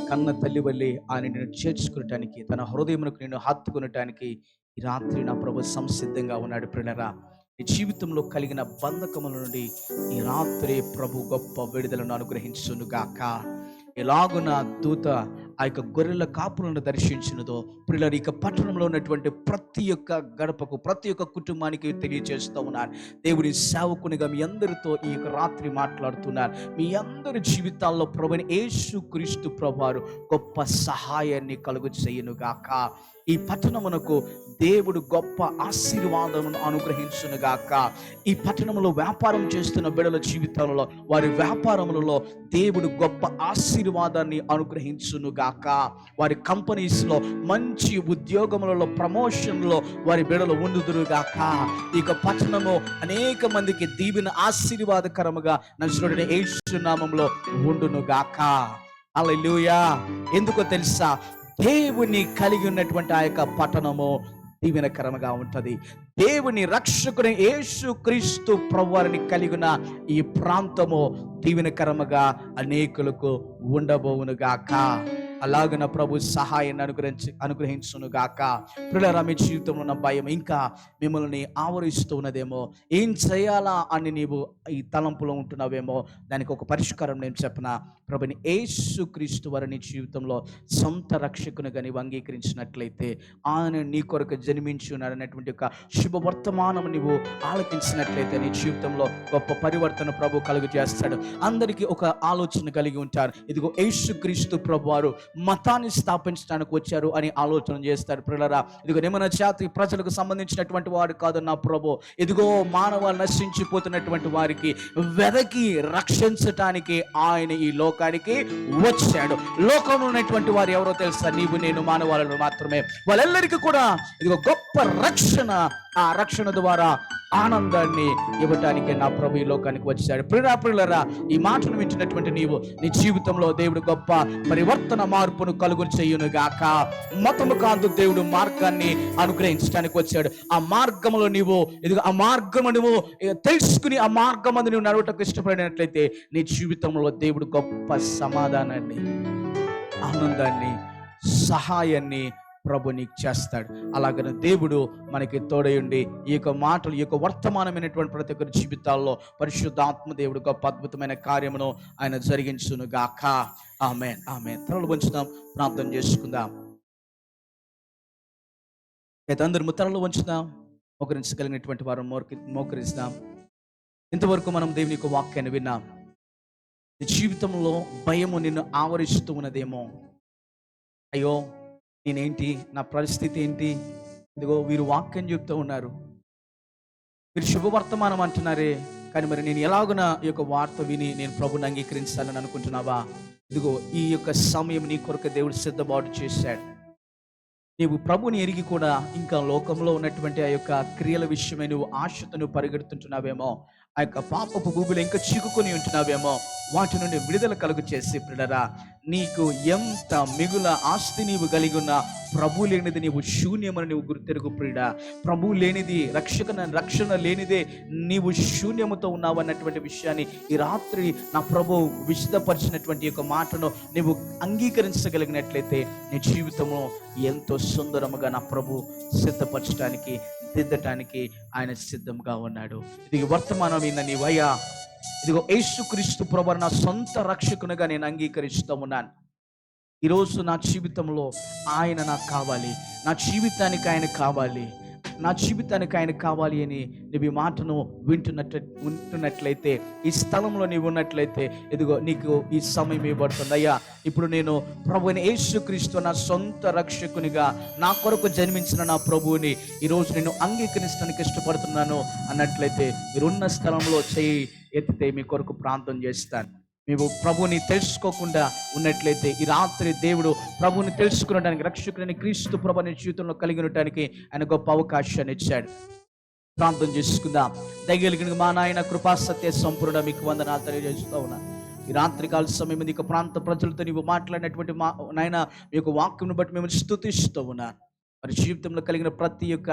కన్న తల్లి వల్లే ఆయన నిన్ను చేర్చుకునటానికి, తన హృదయమునకు నిన్ను హత్తుకునటానికి ఈ రాత్రి నా ప్రభు సంసిద్ధంగా ఉన్నాడు. ప్రియులారా, నీ జీవితంలో కలిగిన బంధకముల నుండి ఈ రాత్రి ప్రభు గొప్ప విడుదలను అనుగ్రహించునుగాక. ఎలాగున దూత ఆ యొక్క గొర్రెల కాపులను దర్శించినదో ప్రియులారా, ఇక పట్టణంలో ఉన్నటువంటి ప్రతి ఒక్క గడపకు, ప్రతి ఒక్క కుటుంబానికి తెలియజేస్తూ ఉన్నాను. దేవుని సేవకునిగా మీ అందరితో ఈ యొక్క రాత్రి మాట్లాడుతున్నాను. మీ అందరి జీవితాల్లో ప్రభువైన యేసుక్రీస్తు ప్రభువారు గొప్ప సహాయాన్ని కలుగు చేయునుగాక. ఈ పట్టణమునకు దేవుడు గొప్ప ఆశీర్వాదమును అనుగ్రహించునుగాక. ఈ పట్టణంలో వ్యాపారం చేస్తున్న బిడ్డల జీవితాలలో, వారి వ్యాపారములలో దేవుడు గొప్ప ఆశీర్వాదాన్ని అనుగ్రహించునుగాక. వారి కంపెనీస్లో మంచి ఉద్యోగములలో, ప్రమోషన్లో వారి బిడ్డలు ఉండుదురుగాక. ఇక పట్టణము అనేక మందికి దీవెన ఆశీర్వాదకరముగా నజరేయుడైన యేసు నామములో ఉండునుగాక. హల్లెలూయా. ఎందుకో తెలుసా? దేవుని కలిగి ఉన్నటువంటి ఆ యొక్క పట్టణము దీవెనకరముగా ఉంటది. దేవుని రక్షకుని యేసుక్రీస్తు ప్రభువారిని కలిగిన ఈ ప్రాంతము దీవెనకరముగా అనేకులకు ఉండబోవునుగాక. అలాగన ప్రభు సహాయాన్ని అనుగ్రహించునుగాక. ప్రియులారా, మీ జీవితంలో ఉన్న భయం ఇంకా మిమ్మల్ని ఆవరిస్తూ ఉన్నదేమో, ఏం చేయాలా అని నీవు ఈ తలంపులో ఉంటున్నావేమో, దానికి ఒక పరిష్కారం నేను చెప్పనా? ప్రభుని యేసుక్రీస్తు వారి నీ జీవితంలో సొంత రక్షకునిగా నీవు అంగీకరించినట్లయితే, ఆయన నీ కొరకు జన్మించి ఉన్నాడనేటువంటి ఒక శుభవర్తమానం నీవు ఆలకించినట్లయితే నీ జీవితంలో గొప్ప పరివర్తన ప్రభు కలుగు చేస్తాడు. అందరికీ ఒక ఆలోచన కలిగి ఉంటారు, ఇదిగో యేసుక్రీస్తు ప్రభువారు మతాన్ని స్థాపించడానికి వచ్చారు అని ఆలోచన చేస్తారు. ప్రియులారా, ఇదిగో నిమ్మన జాతి ప్రజలకు సంబంధించినటువంటి వాడు కాదు నా ప్రభు. ఇదిగో మానవాలు నశించిపోతున్నటువంటి వారికి వెదకి రక్షించటానికి ఆయన ఈ లోకానికి వచ్చాడు. లోకంలో ఉన్నటువంటి వారు ఎవరో తెలుసా? నీవు నేను మానవాళులు మాత్రమే. వాళ్ళెల్లరికీ కూడా ఇదిగో గొప్ప రక్షణ, ఆ రక్షణ ద్వారా ఆనందాన్ని ఇవ్వటానికి నా ప్రభు ఈ లోకానికి వచ్చాడు. ప్రియులారా, ఈ మాటను వింటున్నటువంటి నీవు నీ జీవితంలో దేవుడు గొప్ప పరివర్తన మార్పును కలుగు చేయునుగాక. మతము కాదు, దేవుడు మార్గాన్ని అనుగ్రహించడానికి వచ్చాడు. ఆ మార్గంలో నీవు ఇదిగో ఆ మార్గము నువ్వు తెలుసుకుని ఆ మార్గం అందు నువ్వు నడవటకు ఇష్టపడినట్లయితే నీ జీవితంలో దేవుడు గొప్ప సమాధానాన్ని, ఆనందాన్ని, సహాయాన్ని ప్రభు నీకు చేస్తాడు. అలాగనే దేవుడు మనకి తోడయుండి ఈ యొక్క మాటలు, ఈ యొక్క వర్తమానమైనటువంటి ప్రతి ఒక్కరి జీవితాల్లో పరిశుద్ధాత్మ దేవుడు గొప్ప అద్భుతమైన కార్యమును ఆయన జరిగించునుగాక. ఆమేన్, ఆమేన్. తలలు వంచుదాం, ప్రార్థన చేసుకుందాం. అయితే అందరూ తలలు వంచుదాం, మోకరించగలిగినటువంటి వారు మోకరిస్తాం. ఇంతవరకు మనం దేవుని యొక్క వాక్యాన్ని విన్నాం. నీ జీవితంలో భయము నిన్ను ఆవరిస్తూ ఉన్నదేమో. అయ్యో, నేనేంటి, నా పరిస్థితి ఏంటి? ఇదిగో వీరు వాక్యం చెప్తూ ఉన్నారు, మీరు శుభవర్తమానం అంటున్నారే, కానీ మరి నేను ఎలాగున ఈ యొక్క వార్త విని నేను ప్రభుని అంగీకరించాలని అనుకుంటున్నావా? ఇదిగో ఈ యొక్క సమయం నీ కొరకు దేవుడు సిద్ధపాటు చేశాడు. నీవు ప్రభుని ఎరిగి కూడా ఇంకా లోకంలో ఉన్నటువంటి ఆ యొక్క క్రియల విషయమై నువ్వు ఆశతో నువ్వు పరిగెడుతుంటున్నావేమో, ఆ యొక్క పాపపు భూమిలో ఇంకా చిక్కుకొని ఉంటున్నావేమో, వాటి నుండి విడుదల కలుగు చేసి ప్రియులారా, నీకు ఎంత మిగుల ఆస్తి నీవు కలిగి ఉన్న ప్రభు లేనిది నీవు శూన్యమని నీవు గుర్తెరుగు ప్రియుడా. ప్రభు లేనిది, రక్షణ లేనిదే నీవు శూన్యముతో ఉన్నావు అన్నటువంటి విషయాన్ని ఈ రాత్రి నా ప్రభు విశదపరిచినటువంటి యొక్క మాటను నీవు అంగీకరించగలిగినట్లయితే నీ జీవితంలో ఎంతో సుందరముగా నా ప్రభు సిద్ధపరచడానికి, దిద్దటానికి ఆయన సిద్ధంగా ఉన్నాడు. ఇది వర్తమానమైన నీవయ్యా, ఇదిగో యేసుక్రీస్తు ప్రభువు నా సొంత రక్షకునిగా నేను అంగీకరిస్తూ ఉన్నాను. ఈరోజు నా జీవితంలో ఆయన నాకు కావాలి, నా జీవితానికి ఆయన కావాలి, నా జీవితానికి ఆయన కావాలి అని నువ్వు ఈ మాటను వింటున్నట్లయితే, ఈ స్థలంలో నీవు ఉన్నట్లయితే, ఇదిగో నీకు ఈ సమయం ఇవ్వబడుతుంది. అయ్యా, ఇప్పుడు నేను ప్రభువుని యేసుక్రీస్తు నా సొంత రక్షకునిగా, నా కొరకు జన్మించిన నా ప్రభువుని ఈరోజు నేను అంగీకరించడానికి ఇష్టపడుతున్నాను అన్నట్లయితే, మీరున్న స్థలంలో చేయి ఎత్తితే మీ కొరకు ప్రార్థన చేస్తాను. మేము ప్రభుని తెలుసుకోకుండా ఉన్నట్లయితే ఈ రాత్రి దేవుడు ప్రభుని తెలుసుకునడానికి, రక్షకుని క్రీస్తు ప్రభుని జీవితంలో కలిగి ఉండటానికి ఆయన గొప్ప అవకాశాన్ని ఇచ్చాడు. ప్రార్థన చేసుకుందాం. దయగలిగిన మా నాయన కృపా సత్య సంపూర్ణ మీకు వందనాలు తెలియజేస్తూ ఉన్నా. ఈ రాత్రికాల సమయం నీకు ప్రాంత ప్రజలతో నీవు మాట్లాడినటువంటి మా నాయన మీ యొక్క వాక్యం బట్టి మేము స్తుతిస్తూ ఉన్నాను. మరి జీవితంలో కలిగిన ప్రతి ఒక్క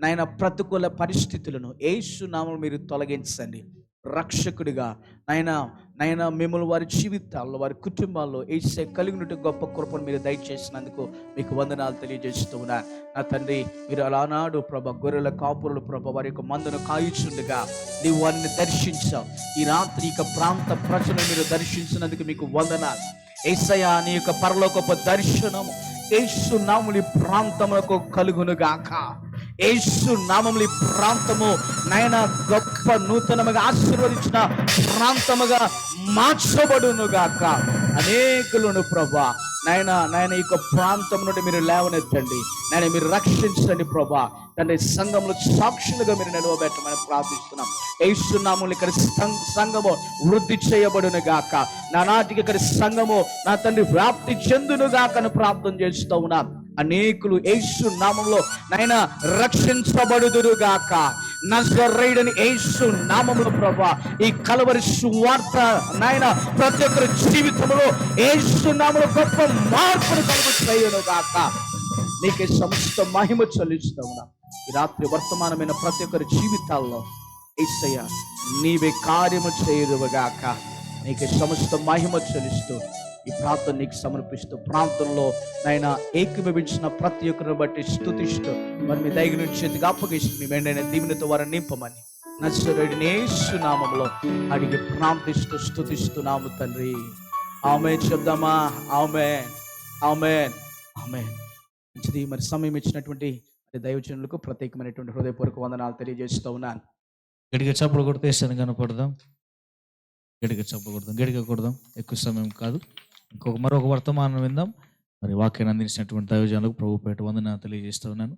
నాయన ప్రతికూల పరిస్థితులను యేసు నామములో మీరు తొలగించండి. రక్షకుడిగా నాయన మిమ్మల్ని వారి జీవితాల్లో, వారి కుటుంబాల్లో యేసే కలిగినట్టు గొప్ప కృపను మీరు దయచేసినందుకు మీకు వందనాలు తెలియజేస్తూ ఉన్నారు. నా తండ్రి, మీరు అలానాడు ప్రభ గొర్రెల కాపురులు ప్రభ వారి యొక్క మందును కాయుచుండగా నీవు వారిని దర్శించావు. ఈ రాత్రి ఇక ప్రాంత ప్రజలను మీరు దర్శించినందుకు మీకు వందనాలు. యేసయ్యా నీ యొక్క పరలోకపు దర్శనము యేసు నామములు ఈ ప్రాంతములకు కలుగును గాక. యేసు నామములు ఈ ప్రాంతము నాయన గొప్ప నూతనముగా ఆశీర్వదించిన ప్రాంతముగా మార్చబడును గాక. అనేకులను ప్రభా నాయన ఈ యొక్క ప్రాంతం నుండి మీరు లేవనెత్తండి, నాయన మీరు రక్షించండి ప్రభా. తండ్రి సంఘంలో సాక్షులుగా మీరు నిలవబెట్టమని ప్రార్థిస్తున్నాం. యేసు నామములు ఇక్కడ సంఘము వృద్ధి చేయబడును గాక. నానాటికి ఇక్కడ సంఘము నా తండ్రి వ్యాప్తి చెందును గాక అని ప్రార్థన చేస్తూ ఉన్నాం. అనేకులు యేసు నామంలో నాయన రక్షించబడుదురు గాక. నజరేయుడైన యేసు నామములో ప్రభా ఈ కలవరి సువార్త నాయన ప్రతి ఒక్కరి జీవితంలో యేసు నామములో గొప్ప మార్పును కలుగును గాక. నీకే సమస్త మహిమ చెల్లిస్తూ ఉన్నాం. ఈ రాత్రి వర్తమానమైన ప్రతి ఒక్కరి జీవితాల్లో యేసయ్య నీవే కార్యము చేయదువుగాక. నీకే సమస్త మహిమ చెల్లిస్తూ ఈ ప్రార్థన నీకు సమర్పిస్తూ ప్రాంతంలో నాయన ఏకీభవించిన ప్రతి ఒక్కరిని బట్టి స్తుతిస్తూ మరి మీ దయ నుంచి చేతికి అప్పగిస్తూ మీ మెండైన దీవెనతో వారిని నింపమని నజరేయుడైన యేసు నామములో అడిగి ప్రార్థిస్తూ స్తుతిస్తున్నాము తండ్రి. ఆమేన్ చెప్దామా? ఆమేన్, ఆమేన్, ఆమేన్. మంచిది. మరి సమయం ఇచ్చినటువంటి దైవజనులకు ప్రత్యేకమైనటువంటి హృదయపూర్వక వందనాలు తెలియజేస్తూ ఉన్నాను. గడిగా చప్పుడు కొడితే శని కనపడదాం. గడిగా చప్పుడు కొడదాం, గడిగా కొడదాం. ఎక్కువ సమయం కాదు. మరొక వర్తమానం విందాం. మరి వాక్యాన్ని అందించినటువంటి దైవజనులకు ప్రభు పేట వందనాలు తెలియజేస్తూ ఉన్నాను.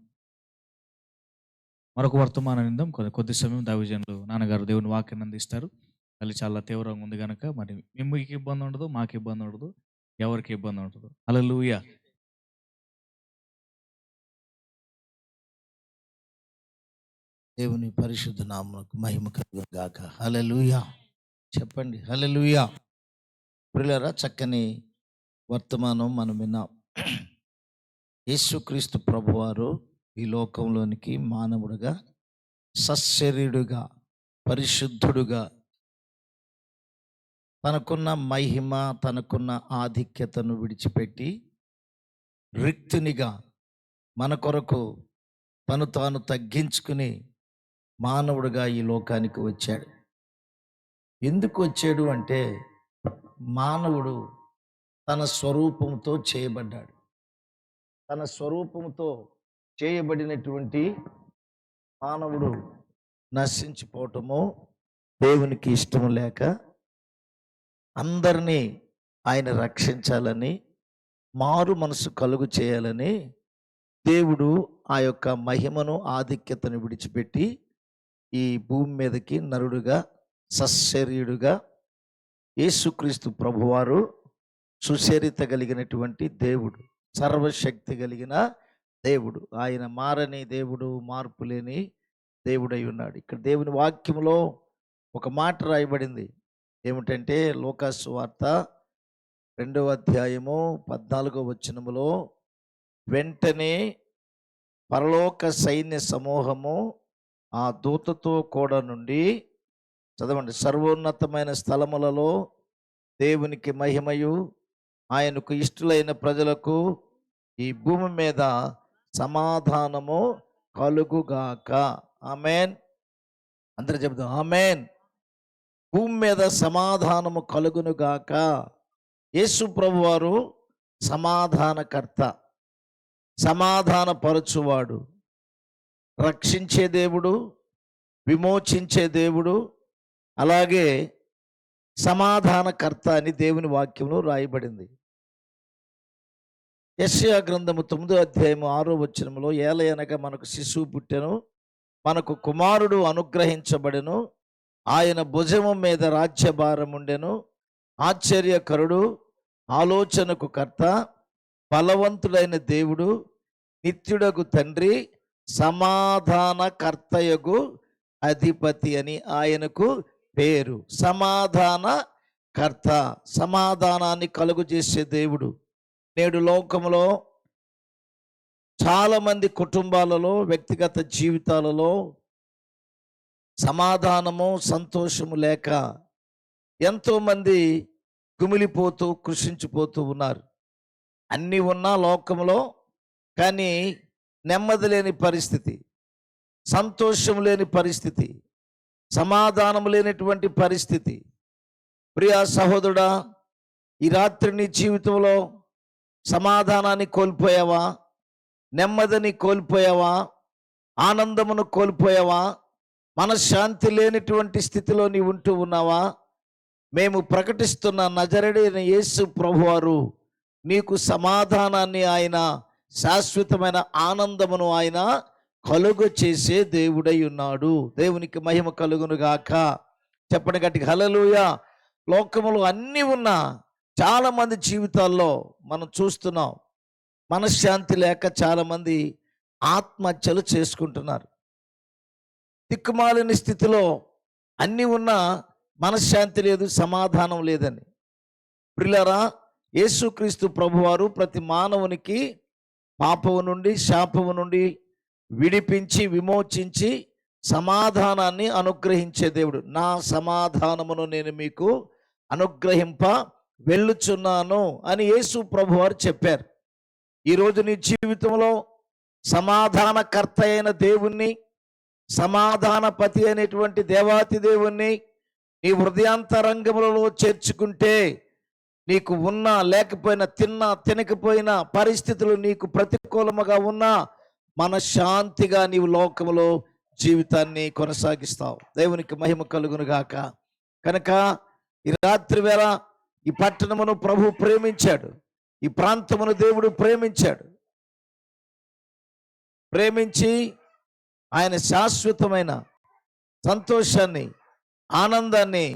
మరొక వర్తమానం విందాం. కొద్ది సమయం దైవజనులు నాన్నగారు దేవుని వాక్యాన్ని అందిస్తారు. తల్లి చాలా తీవ్రంగా ఉంది కనుక మరి మీకు ఇబ్బంది ఉండదు, మాకు ఇబ్బంది ఉండదు, ఎవరికి ఇబ్బంది ఉండదు. హల్లెలూయా. దేవుని పరిశుద్ధ నామమునకు మహిమ కలుగును గాక. హల్లెలూయా. చెప్పండి హల్లెలూయా. ప్రియులారా, చక్కని వర్తమానం మనం విన్నాం. యేసుక్రీస్తు ప్రభువారు ఈ లోకంలోనికి మానవుడుగా సశరీరుడుగా పరిశుద్ధుడుగా తనకున్న మహిమ తనకున్న ఆధిక్యతను విడిచిపెట్టి రిక్తునిగా మన కొరకు తను తాను తగ్గించుకుని మానవుడుగా ఈ లోకానికి వచ్చాడు. ఎందుకు వచ్చాడు అంటే మానవుడు తన స్వరూపంతో చేయబడ్డాడు. తన స్వరూపంతో చేయబడినటువంటి మానవుడు నశించిపోవటము దేవునికి ఇష్టం లేక అందరినీ ఆయన రక్షించాలని మారు మనసు కలుగు చేయాలని దేవుడు ఆ యొక్క మహిమను ఆధిక్యతను విడిచిపెట్టి ఈ భూమి మీదకి నరుడుగా సశరీరుడుగా యేసుక్రీస్తు ప్రభువారు సుచరిత కలిగినటువంటి దేవుడు, సర్వశక్తి కలిగిన దేవుడు. ఆయన మారని దేవుడు, మార్పు లేని దేవుడై ఉన్నాడు. ఇక్కడ దేవుని వాక్యంలో ఒక మాట రాయబడింది. ఏమిటంటే లూకాసు వార్త 2వ అధ్యాయము 14వ వచనములో, వెంటనే పరలోక సైన్య సమూహము ఆ దూతతో కూడా నుండి, చదవండి, సర్వోన్నతమైన స్థలములలో దేవునికి మహిమయు ఆయనకు ఇష్టలైన ప్రజలకు ఈ భూమి మీద సమాధానము కలుగుగాక. ఆమేన్. అందరూ చెప్దాం ఆమేన్. భూమి మీద సమాధానము కలుగునుగాక. యేసు ప్రభువారు సమాధానకర్త, సమాధానపరచువాడు, రక్షించే దేవుడు, విమోచించే దేవుడు, అలాగే సమాధానకర్త అని దేవుని వాక్యంలో రాయబడింది. యెషయా గ్రంథము 9వ అధ్యాయము 6వ వచనములో, ఏలయనగా మనకు శిశువు పుట్టెను, మనకు కుమారుడు అనుగ్రహించబడెను, ఆయన భుజము మీద రాజ్యభారం ఉండెను, ఆశ్చర్యకరుడు, ఆలోచనకు కర్త, బలవంతుడైన దేవుడు, నిత్యుడగు తండ్రి, సమాధానకర్తయగు అధిపతి అని ఆయనకు పేరు. సమాధాన కర్త, సమాధానాన్ని కలుగు చేసే దేవుడు. నేడు లోకంలో చాలామంది కుటుంబాలలో, వ్యక్తిగత జీవితాలలో సమాధానము సంతోషము లేక ఎంతోమంది కుమిలిపోతూ కృషించిపోతూ ఉన్నారు. అన్నీ ఉన్నా లోకంలో, కానీ నెమ్మది లేని పరిస్థితి, సంతోషం లేని పరిస్థితి, సమాధానం లేనటువంటి పరిస్థితి. ప్రియా సహోదరుడా, ఈ రాత్రి నీ జీవితంలో సమాధానాన్ని కోల్పోయావా? నెమ్మదిని కోల్పోయావా? ఆనందమును కోల్పోయావా? మనశ్శాంతి లేనటువంటి స్థితిలో నీవు ఉంటూ ఉన్నావా? మేము ప్రకటిస్తున్న నజరేయుడైన యేసు ప్రభువారు నీకు సమాధానాన్ని, ఆయన శాశ్వతమైన ఆనందమును ఆయన కలుగు చేసే దేవుడై ఉన్నాడు. దేవునికి మహిమ కలుగును గాక. చెప్పండి గట్టిగా హల్లెలూయా. లోకములో అన్నీ ఉన్నా చాలా మంది జీవితాల్లో మనం చూస్తున్నాం, మనశ్శాంతి లేక చాలామంది ఆత్మహత్యలు చేసుకుంటున్నారు. దిక్కుమాలిన స్థితిలో అన్నీ ఉన్నా మనశ్శాంతి లేదు, సమాధానం లేదని. ప్రియులారా, యేసుక్రీస్తు ప్రభువారు ప్రతి మానవునికి పాపము నుండి, శాపము నుండి విడిపించి, విమోచించి సమాధానాన్ని అనుగ్రహించే దేవుడు. నా సమాధానమును నేను మీకు అనుగ్రహింప వెళ్ళుచున్నాను అని యేసు ప్రభువారు చెప్పారు. ఈరోజు నీ జీవితంలో సమాధానకర్త అయిన దేవుణ్ణి, సమాధానపతి అయినటువంటి దేవాతి దేవుణ్ణి నీ హృదయాంతరంగములలో చేర్చుకుంటే నీకు ఉన్నా లేకపోయినా, తిన్నా తినకపోయినా, పరిస్థితులు నీకు ప్రతికూలముగా ఉన్నా మనశ్శాంతిగా నీవు లోకములో జీవితాన్ని కొనసాగిస్తావు. దేవునికి మహిమ కలుగును గాక. కనుక ఈ రాత్రి వేళ ఈ పట్టణమును ప్రభు ప్రేమించాడు, ఈ ప్రాంతమును దేవుడు ప్రేమించాడు. ప్రేమించి ఆయన శాశ్వతమైన సంతోషాన్ని, ఆనందాన్ని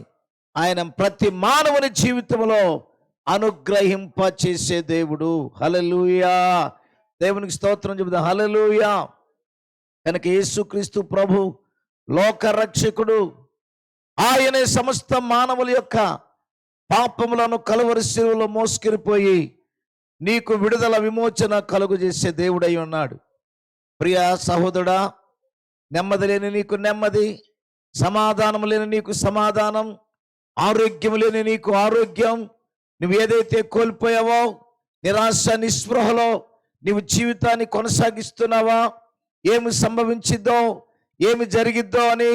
ఆయన ప్రతి మానవుని జీవితంలో అనుగ్రహింప చేసే దేవుడు. హల్లెలూయా. దేవునికి స్తోత్రం చెబుదాం. హల్లెలూయా. కనుక యేసుక్రీస్తు ప్రభు లోక రక్షకుడు. ఆయనే సమస్త మానవుల యొక్క పాపములను కలువరి శిలువలో మోసుకెళ్ళిపోయి నీకు విడుదల, విమోచన కలుగు చేసే దేవుడై ఉన్నాడు. ప్రియ సహోదరుడా, నెమ్మది లేని నీకు నెమ్మది, సమాధానం లేని నీకు సమాధానం, ఆరోగ్యం లేని నీకు ఆరోగ్యం. నువ్వు ఏదైతే కోల్పోయావో, నిరాశ నిస్పృహలో నీవు జీవితాన్ని కొనసాగిస్తున్నావా? ఏమి సంభవించిద్దో, ఏమి జరిగిద్దో అని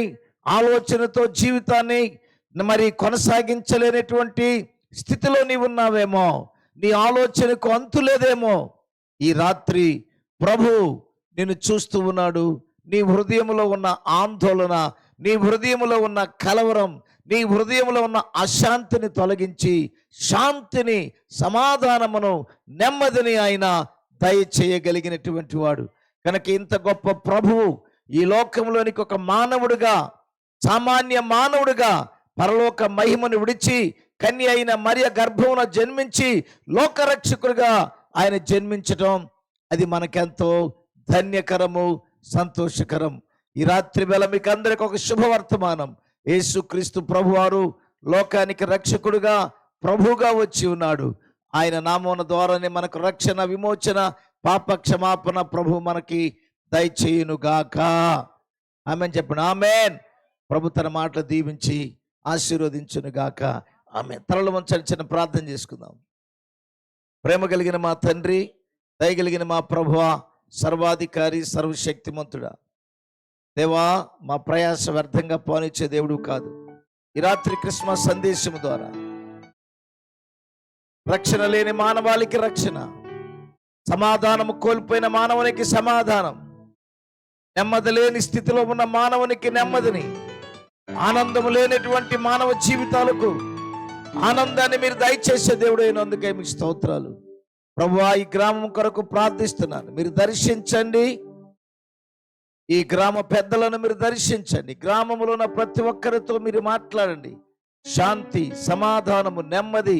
ఆలోచనతో జీవితాన్ని మరి కొనసాగించలేనటువంటి స్థితిలో నీవు ఉన్నావేమో, నీ ఆలోచనకు అంతు లేదేమో. ఈ రాత్రి ప్రభు నిన్ను చూస్తూ ఉన్నాడు. నీ హృదయంలో ఉన్న ఆందోళన, నీ హృదయంలో ఉన్న కలవరం, నీ హృదయంలో ఉన్న అశాంతిని తొలగించి శాంతిని, సమాధానమును, నెమ్మదిని ఆయన దయచేయగలిగినటువంటి వాడు. కనుక ఇంత గొప్ప ప్రభువు ఈ లోకంలోనికి ఒక మానవుడిగా, సామాన్య మానవుడిగా పరలోక మహిమను విడిచి కన్య అయిన మరియ గర్భమున జన్మించి లోకరక్షకుడిగా ఆయన జన్మించటం, అది మనకెంతో ధన్యకరము, సంతోషకరం. ఈ రాత్రి వేళ మీకు అందరికి ఒక శుభవర్తమానం. యేసుక్రీస్తు ప్రభువారు లోకానికి రక్షకుడుగా, ప్రభువుగా వచ్చి ఉన్నాడు. ఆయన నామమున ద్వారానే మనకు రక్షణ, విమోచన, పాప క్షమాపణ ప్రభు మనకి దయచేయునుగాక. ఆమెన్ చెప్పండి. ఆమెన్. ప్రభు తన మాటలు దీవించి ఆశీర్వదించునుగాక. ఆమెన్. తలలు వంచండి, చిన్న ప్రార్థన చేసుకుందాం. ప్రేమ కలిగిన మా తండ్రి, దయగలిగిన మా ప్రభువా, సర్వాధికారి, సర్వశక్తిమంతుడా, దేవా, మా ప్రయాస వ్యర్థంగా పోనిచ్చే దేవుడు కాదు. ఈ రాత్రి క్రిస్మస్ సందేశం ద్వారా రక్షణ లేని మానవాళికి రక్షణ, సమాధానము కోల్పోయిన మానవునికి సమాధానం, నెమ్మది లేని స్థితిలో ఉన్న మానవునికి నెమ్మదిని, ఆనందము లేనటువంటి మానవ జీవితాలకు ఆనందాన్ని మీరు దయచేసే దేవుడు అయినందుకే మీకు స్తోత్రాలు. ప్రభువా, ఈ గ్రామం కొరకు ప్రార్థిస్తున్నాను. మీరు దర్శించండి, ఈ గ్రామ పెద్దలను మీరు దర్శించండి. గ్రామంలో ఉన్న ప్రతి ఒక్కరితో మీరు మాట్లాడండి. శాంతి, సమాధానము, నెమ్మది,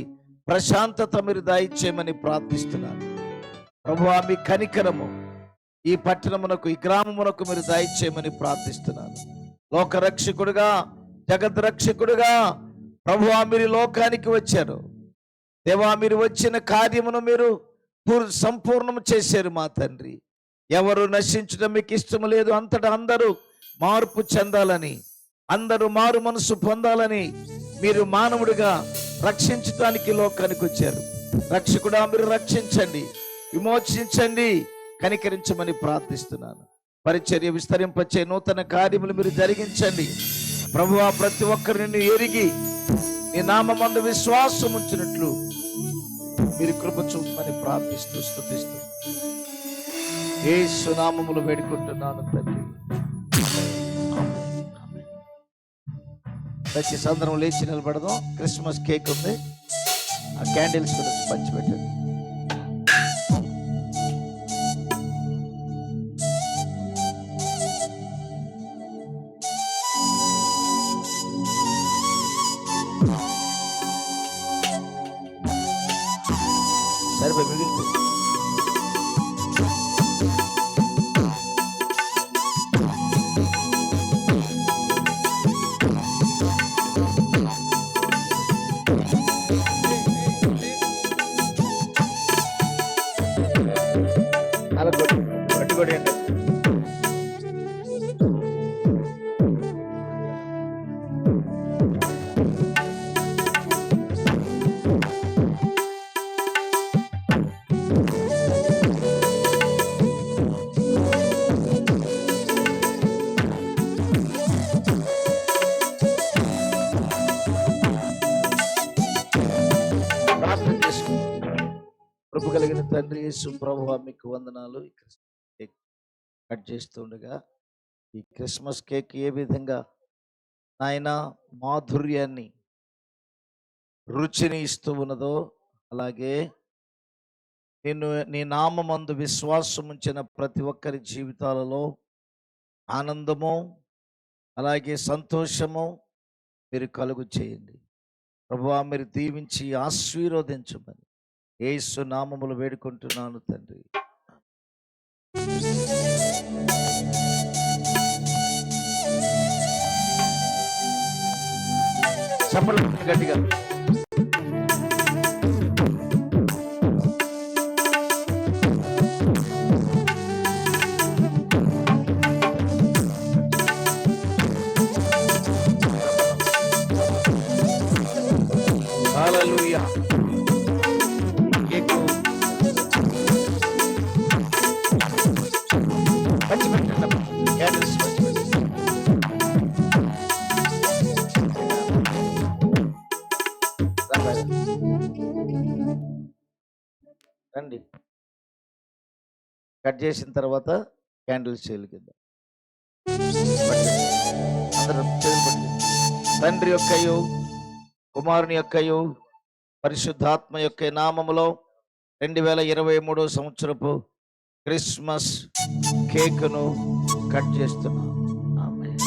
ప్రశాంతత మీరు దయచేయమని ప్రార్థిస్తున్నాను. ప్రభువా, మీ కనికరము ఈ పట్టణమునకు, ఈ గ్రామమునకు మీరు దయచేయమని ప్రార్థిస్తున్నాను. లోకరక్షకుడుగా, జగద్రక్షకుడుగా ప్రభువా, మీరు లోకానికి వచ్చారు. దేవా, మీరు వచ్చిన కార్యమును మీరు సంపూర్ణం చేశారు మా తండ్రి. ఎవరు నశించడం మీకు ఇష్టం లేదు. అంతటా అందరూ మార్పు చెందాలని, అందరూ మారు మనసు పొందాలని మీరు మానవుడిగా రక్షించడానికి లోకానికి వచ్చారు. రక్షకుడా, మీరు రక్షించండి, విమోచించండి, కనికరించమని ప్రార్థిస్తున్నాను. పరిచర్య విస్తరింపచే నూతన కార్యములు మీరు జరిగించండి. ప్రభువా, ప్రతి ఒక్కరిని ఎరిగి నీ నామమందు విశ్వాసం ఉంచినట్లు మీరు కృప చూపమని ప్రార్థిస్తూ స్తుతిస్తూ యేసు నామములో వేడుకుంటున్నాను తండ్రి. దయచేసి అందరం లేచి నిలబడదాం. క్రిస్మస్ కేక్ ఉంది, ఆ క్యాండిల్స్ కూడా పంచిపెట్టండి. సరిపోయి మిగిలితే అలా కొట్టి కొట్టండి. ప్రార్థన చేసుకుంటాం. కృప కలిగిన తండ్రి యేసు ప్రభువా మీకు వందనాలు. ఈ క్రిస్మస్ కేక్ కట్ చేస్తుండగా ఈ క్రిస్మస్ కేక్ ఏ విధంగా నాయన మాధుర్యాన్ని రుచిని ఇస్తూ ఉన్నదో, అలాగే నిన్ను నీ నామమందు విశ్వాసం ఉంచిన ప్రతి ఒక్కరి జీవితాలలో ఆనందము అలాగే సంతోషము మీరు కలుగు చేయండి ప్రభువా. మీరు దీవించి ఆశీర్వదించమని యేసు నామములో వేడుకుంటున్నాను తండ్రి. చప్పట్లు కొట్టండి గట్టిగా. హల్లెలూయా. కేకు పంచిపెట్టండి. క్యాండిల్స్ పంచిపెట్టండి. రండి. కట్ చేసిన తర్వాత క్యాండిల్స్ వెలిగిద్దాం. అందరూ చేతులు పట్టుకోండి. తండ్రి యొక్కయు కుమారుని యొక్కయు పరిశుద్ధాత్మ యొక్క నామములో 2023 సంవత్సరపు క్రిస్మస్ కేకును కట్ చేస్తున్నాం. ఆమేన్.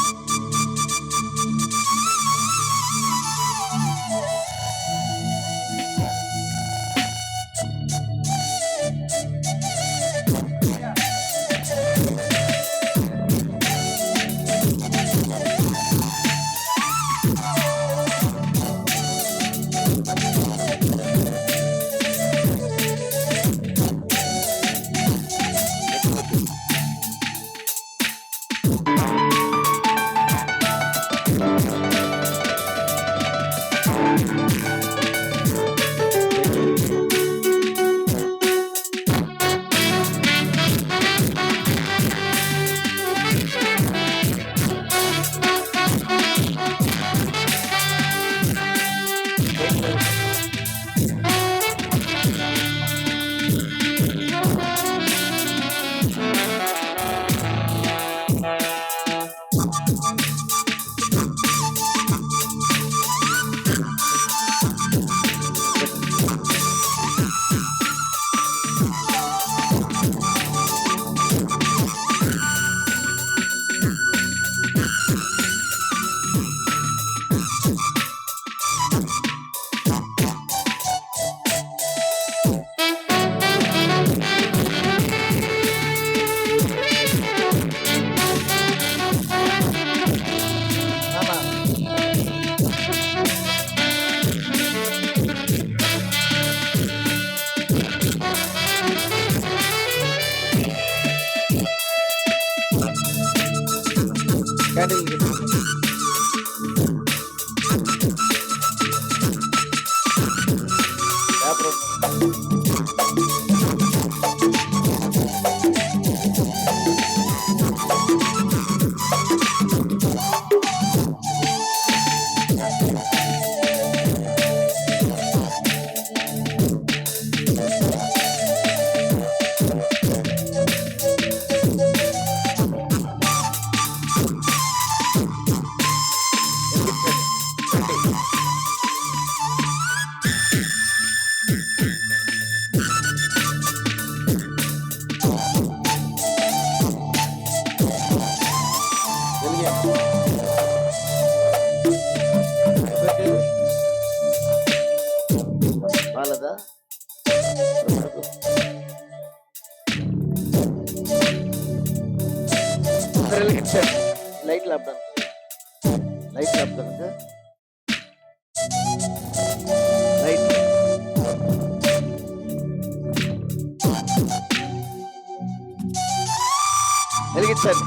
వాళ్ళదా లైట్ లాప్టాప్ లైట్ వెలిగించండి.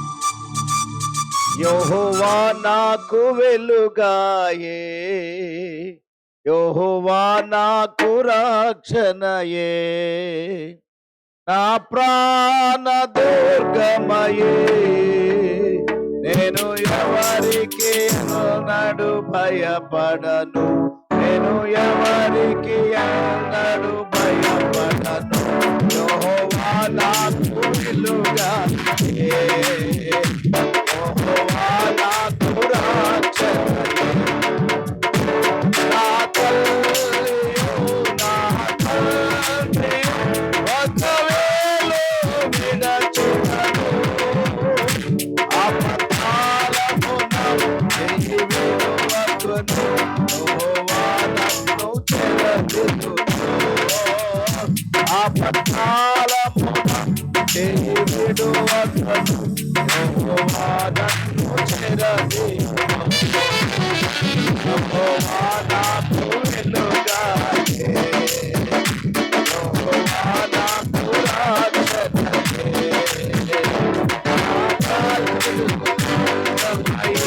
యెహోవా నాకు వెలుగాయే, యెహోవా నాకు రక్షణయే, నా ప్రాణ దుర్గమయే, నేను ఎవరికి ఎన్నడు భయపడను, నేను ఎవరికి ఎన్నడు భయపడను. యెహోవా నాకు వెలుగాయే, యెహోవా నాకు రక్షణయే, నా తల్లియు నా తండ్రియు ఒకవేళ విడచునను, అపకాలమున చెయ్యి విడువకును, యెహోవా నన్ను చెరదిద్దును. అపకాలమున చెయ్యి విడువకును, యెహోవా నన్ను చెరదిద్దును. యెహోవా నాకు వెలుగాయే, యెహోవా నాకు రక్షణయే, నా దుర్గమయే,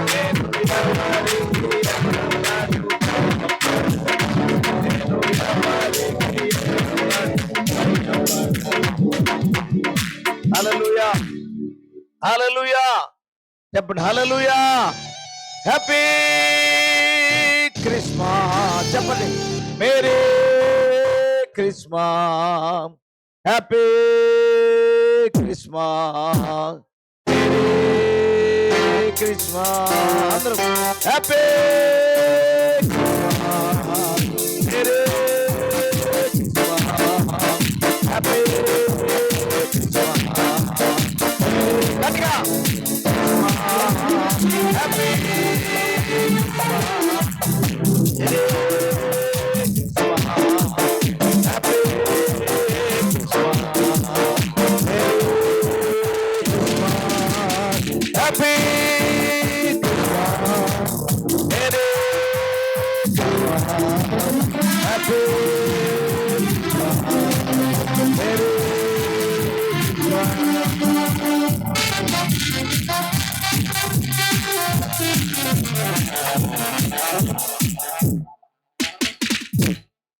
నేను ఎవరికి ఎన్నడు నేను ఎవరికి హల్లెలూయా హల్లెలూయా చెప్పండి హల్లెలూయా. హ్యాపీ క్రిస్మస్ చెప్పండి. Merry Christmas, happy Christmas, merry Christmas, అందరూ happy Christmas, merry Christmas, happy Christmas, గట్టిగా హ్యాపీ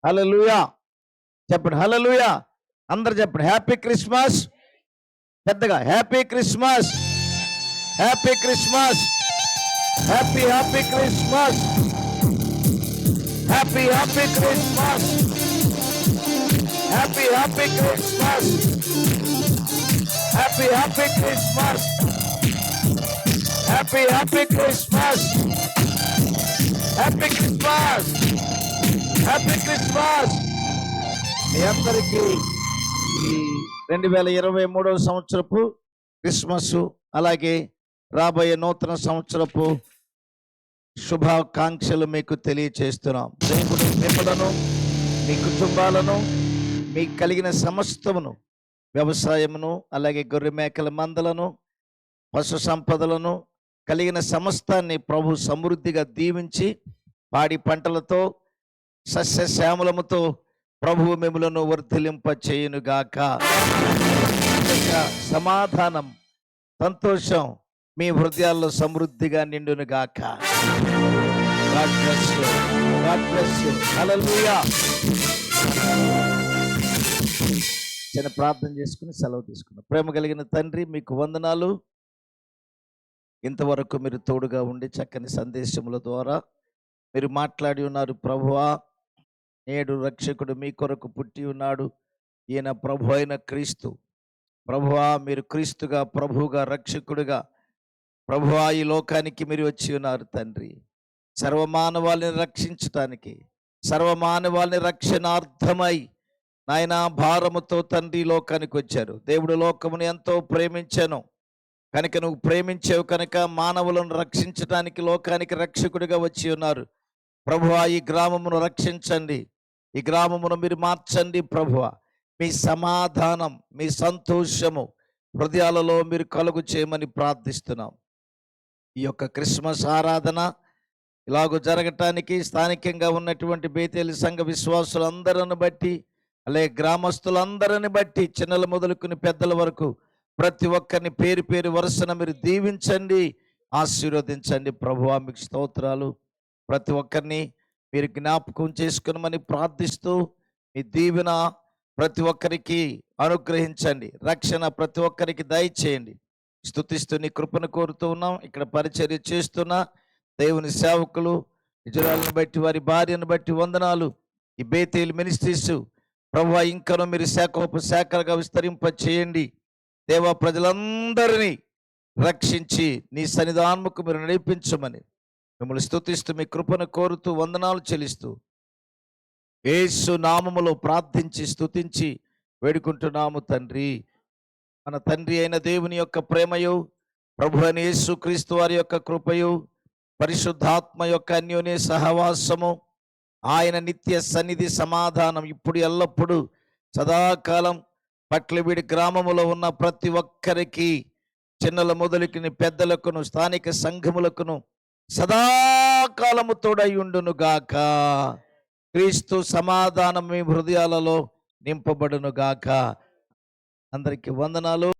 హల్లెలూయా చెప్పండి హల్లెలూయా. అందరు చెప్పండి హ్యాపీ క్రిస్మస్, పెద్దగా happy Christmas, happy Christmas, happy happy Christmas, happy happy Christmas, happy happy Christmas, happy happy Christmas, happy happy Christmas, happy Christmas, happy Christmas. మీ అందరికీ ఈ 2023 సంవత్సరపు Christmas అలాగే రాబోయే నూతన సంవత్సరపు శుభాకాంక్షలు మీకు తెలియచేస్తున్నాం. దేవుడు మిమ్మలను మీ కుటుంబాలను మీకు కలిగిన సమస్తమును వ్యవసాయమును అలాగే గొర్రె మేకల మందలను పశు సంపదలను కలిగిన సమస్తాన్ని ప్రభు సమృద్ధిగా దీవించి పాడి పంటలతో సస్యశ్యామలముతో ప్రభువు మిమ్ములను వర్ధిలింప చేయునుగాక. సమాధానం సంతోషం మీ హృదయాల్లో సమృద్ధిగా నిండునుగాక. God bless you, God bless you. Hallelujah. చిన్న ప్రార్థన చేసుకుని సెలవు తీసుకున్నాం. ప్రేమ కలిగిన తండ్రి మీకు వందనాలు. ఇంతవరకు మీరు తోడుగా ఉండి చక్కని సందేశముల ద్వారా మీరు మాట్లాడి ఉన్నారు ప్రభువా. నేడు రక్షకుడు మీ కొరకు పుట్టి ఉన్నాడు, ఈయన ప్రభు అయిన క్రీస్తు. ప్రభువా మీరు క్రీస్తుగా ప్రభువుగా రక్షకుడుగా ప్రభువా ఈ లోకానికి మీరు వచ్చి ఉన్నారు తండ్రి. సర్వమానవాళిని రక్షించటానికి సర్వమానవాళిని రక్షణార్థమై నాయన భారముతో తండ్రి లోకానికి వచ్చారు. దేవుడు లోకమును ఎంతో ప్రేమించాను కనుక నువ్వు ప్రేమించావు కనుక మానవులను రక్షించటానికి లోకానికి రక్షకుడిగా వచ్చి ఉన్నారు. ప్రభువా ఈ గ్రామమును రక్షించండి, ఈ గ్రామమును మీరు మార్చండి ప్రభువా. మీ సమాధానం, మీ సంతోషము హృదయాలలో మీరు కలుగు చేయమని ప్రార్థిస్తున్నాం. ఈ యొక్క క్రిస్మస్ ఆరాధన ఇలాగూ జరగటానికి స్థానికంగా ఉన్నటువంటి బేతేలు సంఘ విశ్వాసులందరిని బట్టి, అలాగే గ్రామస్తులందరిని బట్టి, చిన్నల మొదలుకుని పెద్దల వరకు ప్రతి ఒక్కరిని పేరు పేరు వరుసన మీరు దీవించండి, ఆశీర్వదించండి ప్రభువా. మీకు స్తోత్రాలు. ప్రతి ఒక్కరిని మీరు జ్ఞాపకం చేసుకునమని ప్రార్థిస్తూ మీ దీవెన ప్రతి ఒక్కరికి అనుగ్రహించండి, రక్షణ ప్రతి ఒక్కరికి దయచేయండి. స్తుతిస్తూ నీ కృపను కోరుతూ ఉన్నాం. ఇక్కడ పరిచర్య చేస్తున్న దేవుని సేవకులు ఇజ్రాయెల్ని బట్టి, వారి భార్యను బట్టి వందనాలు. ఈ బేతేలు మినిస్ట్రీస్ ప్రభువా ఇంకనూ మీరు శాఖలుగా విస్తరింప చేయండి. దేవా ప్రజలందరినీ రక్షించి నీ సన్నిధానముకు మీరు నడిపించమని మిమ్మల్ని స్తుతిస్తూ మీ కృపను కోరుతూ వందనాలు చెల్లిస్తూ యేసు నామములో ప్రార్థించి స్తుతించి వేడుకుంటున్నాము తండ్రి. మన తండ్రి అయిన దేవుని యొక్క ప్రేమయు, ప్రభు అయిన యేసు క్రీస్తు వారి యొక్క కృపయు, పరిశుద్ధాత్మ యొక్క అన్యోన్య సహవాసము, ఆయన నిత్య సన్నిధి సమాధానం ఇప్పుడు ఎల్లప్పుడూ సదాకాలం పట్లవీడి గ్రామములో ఉన్న ప్రతి ఒక్కరికి, చిన్నల మొదలుకుని పెద్దలకును స్థానిక సంఘములకును సదాకాలము తోడయుండును గాక. క్రీస్తు సమాధానం మీ హృదయాలలో నింపబడును గాక. అందరికీ వందనాలు.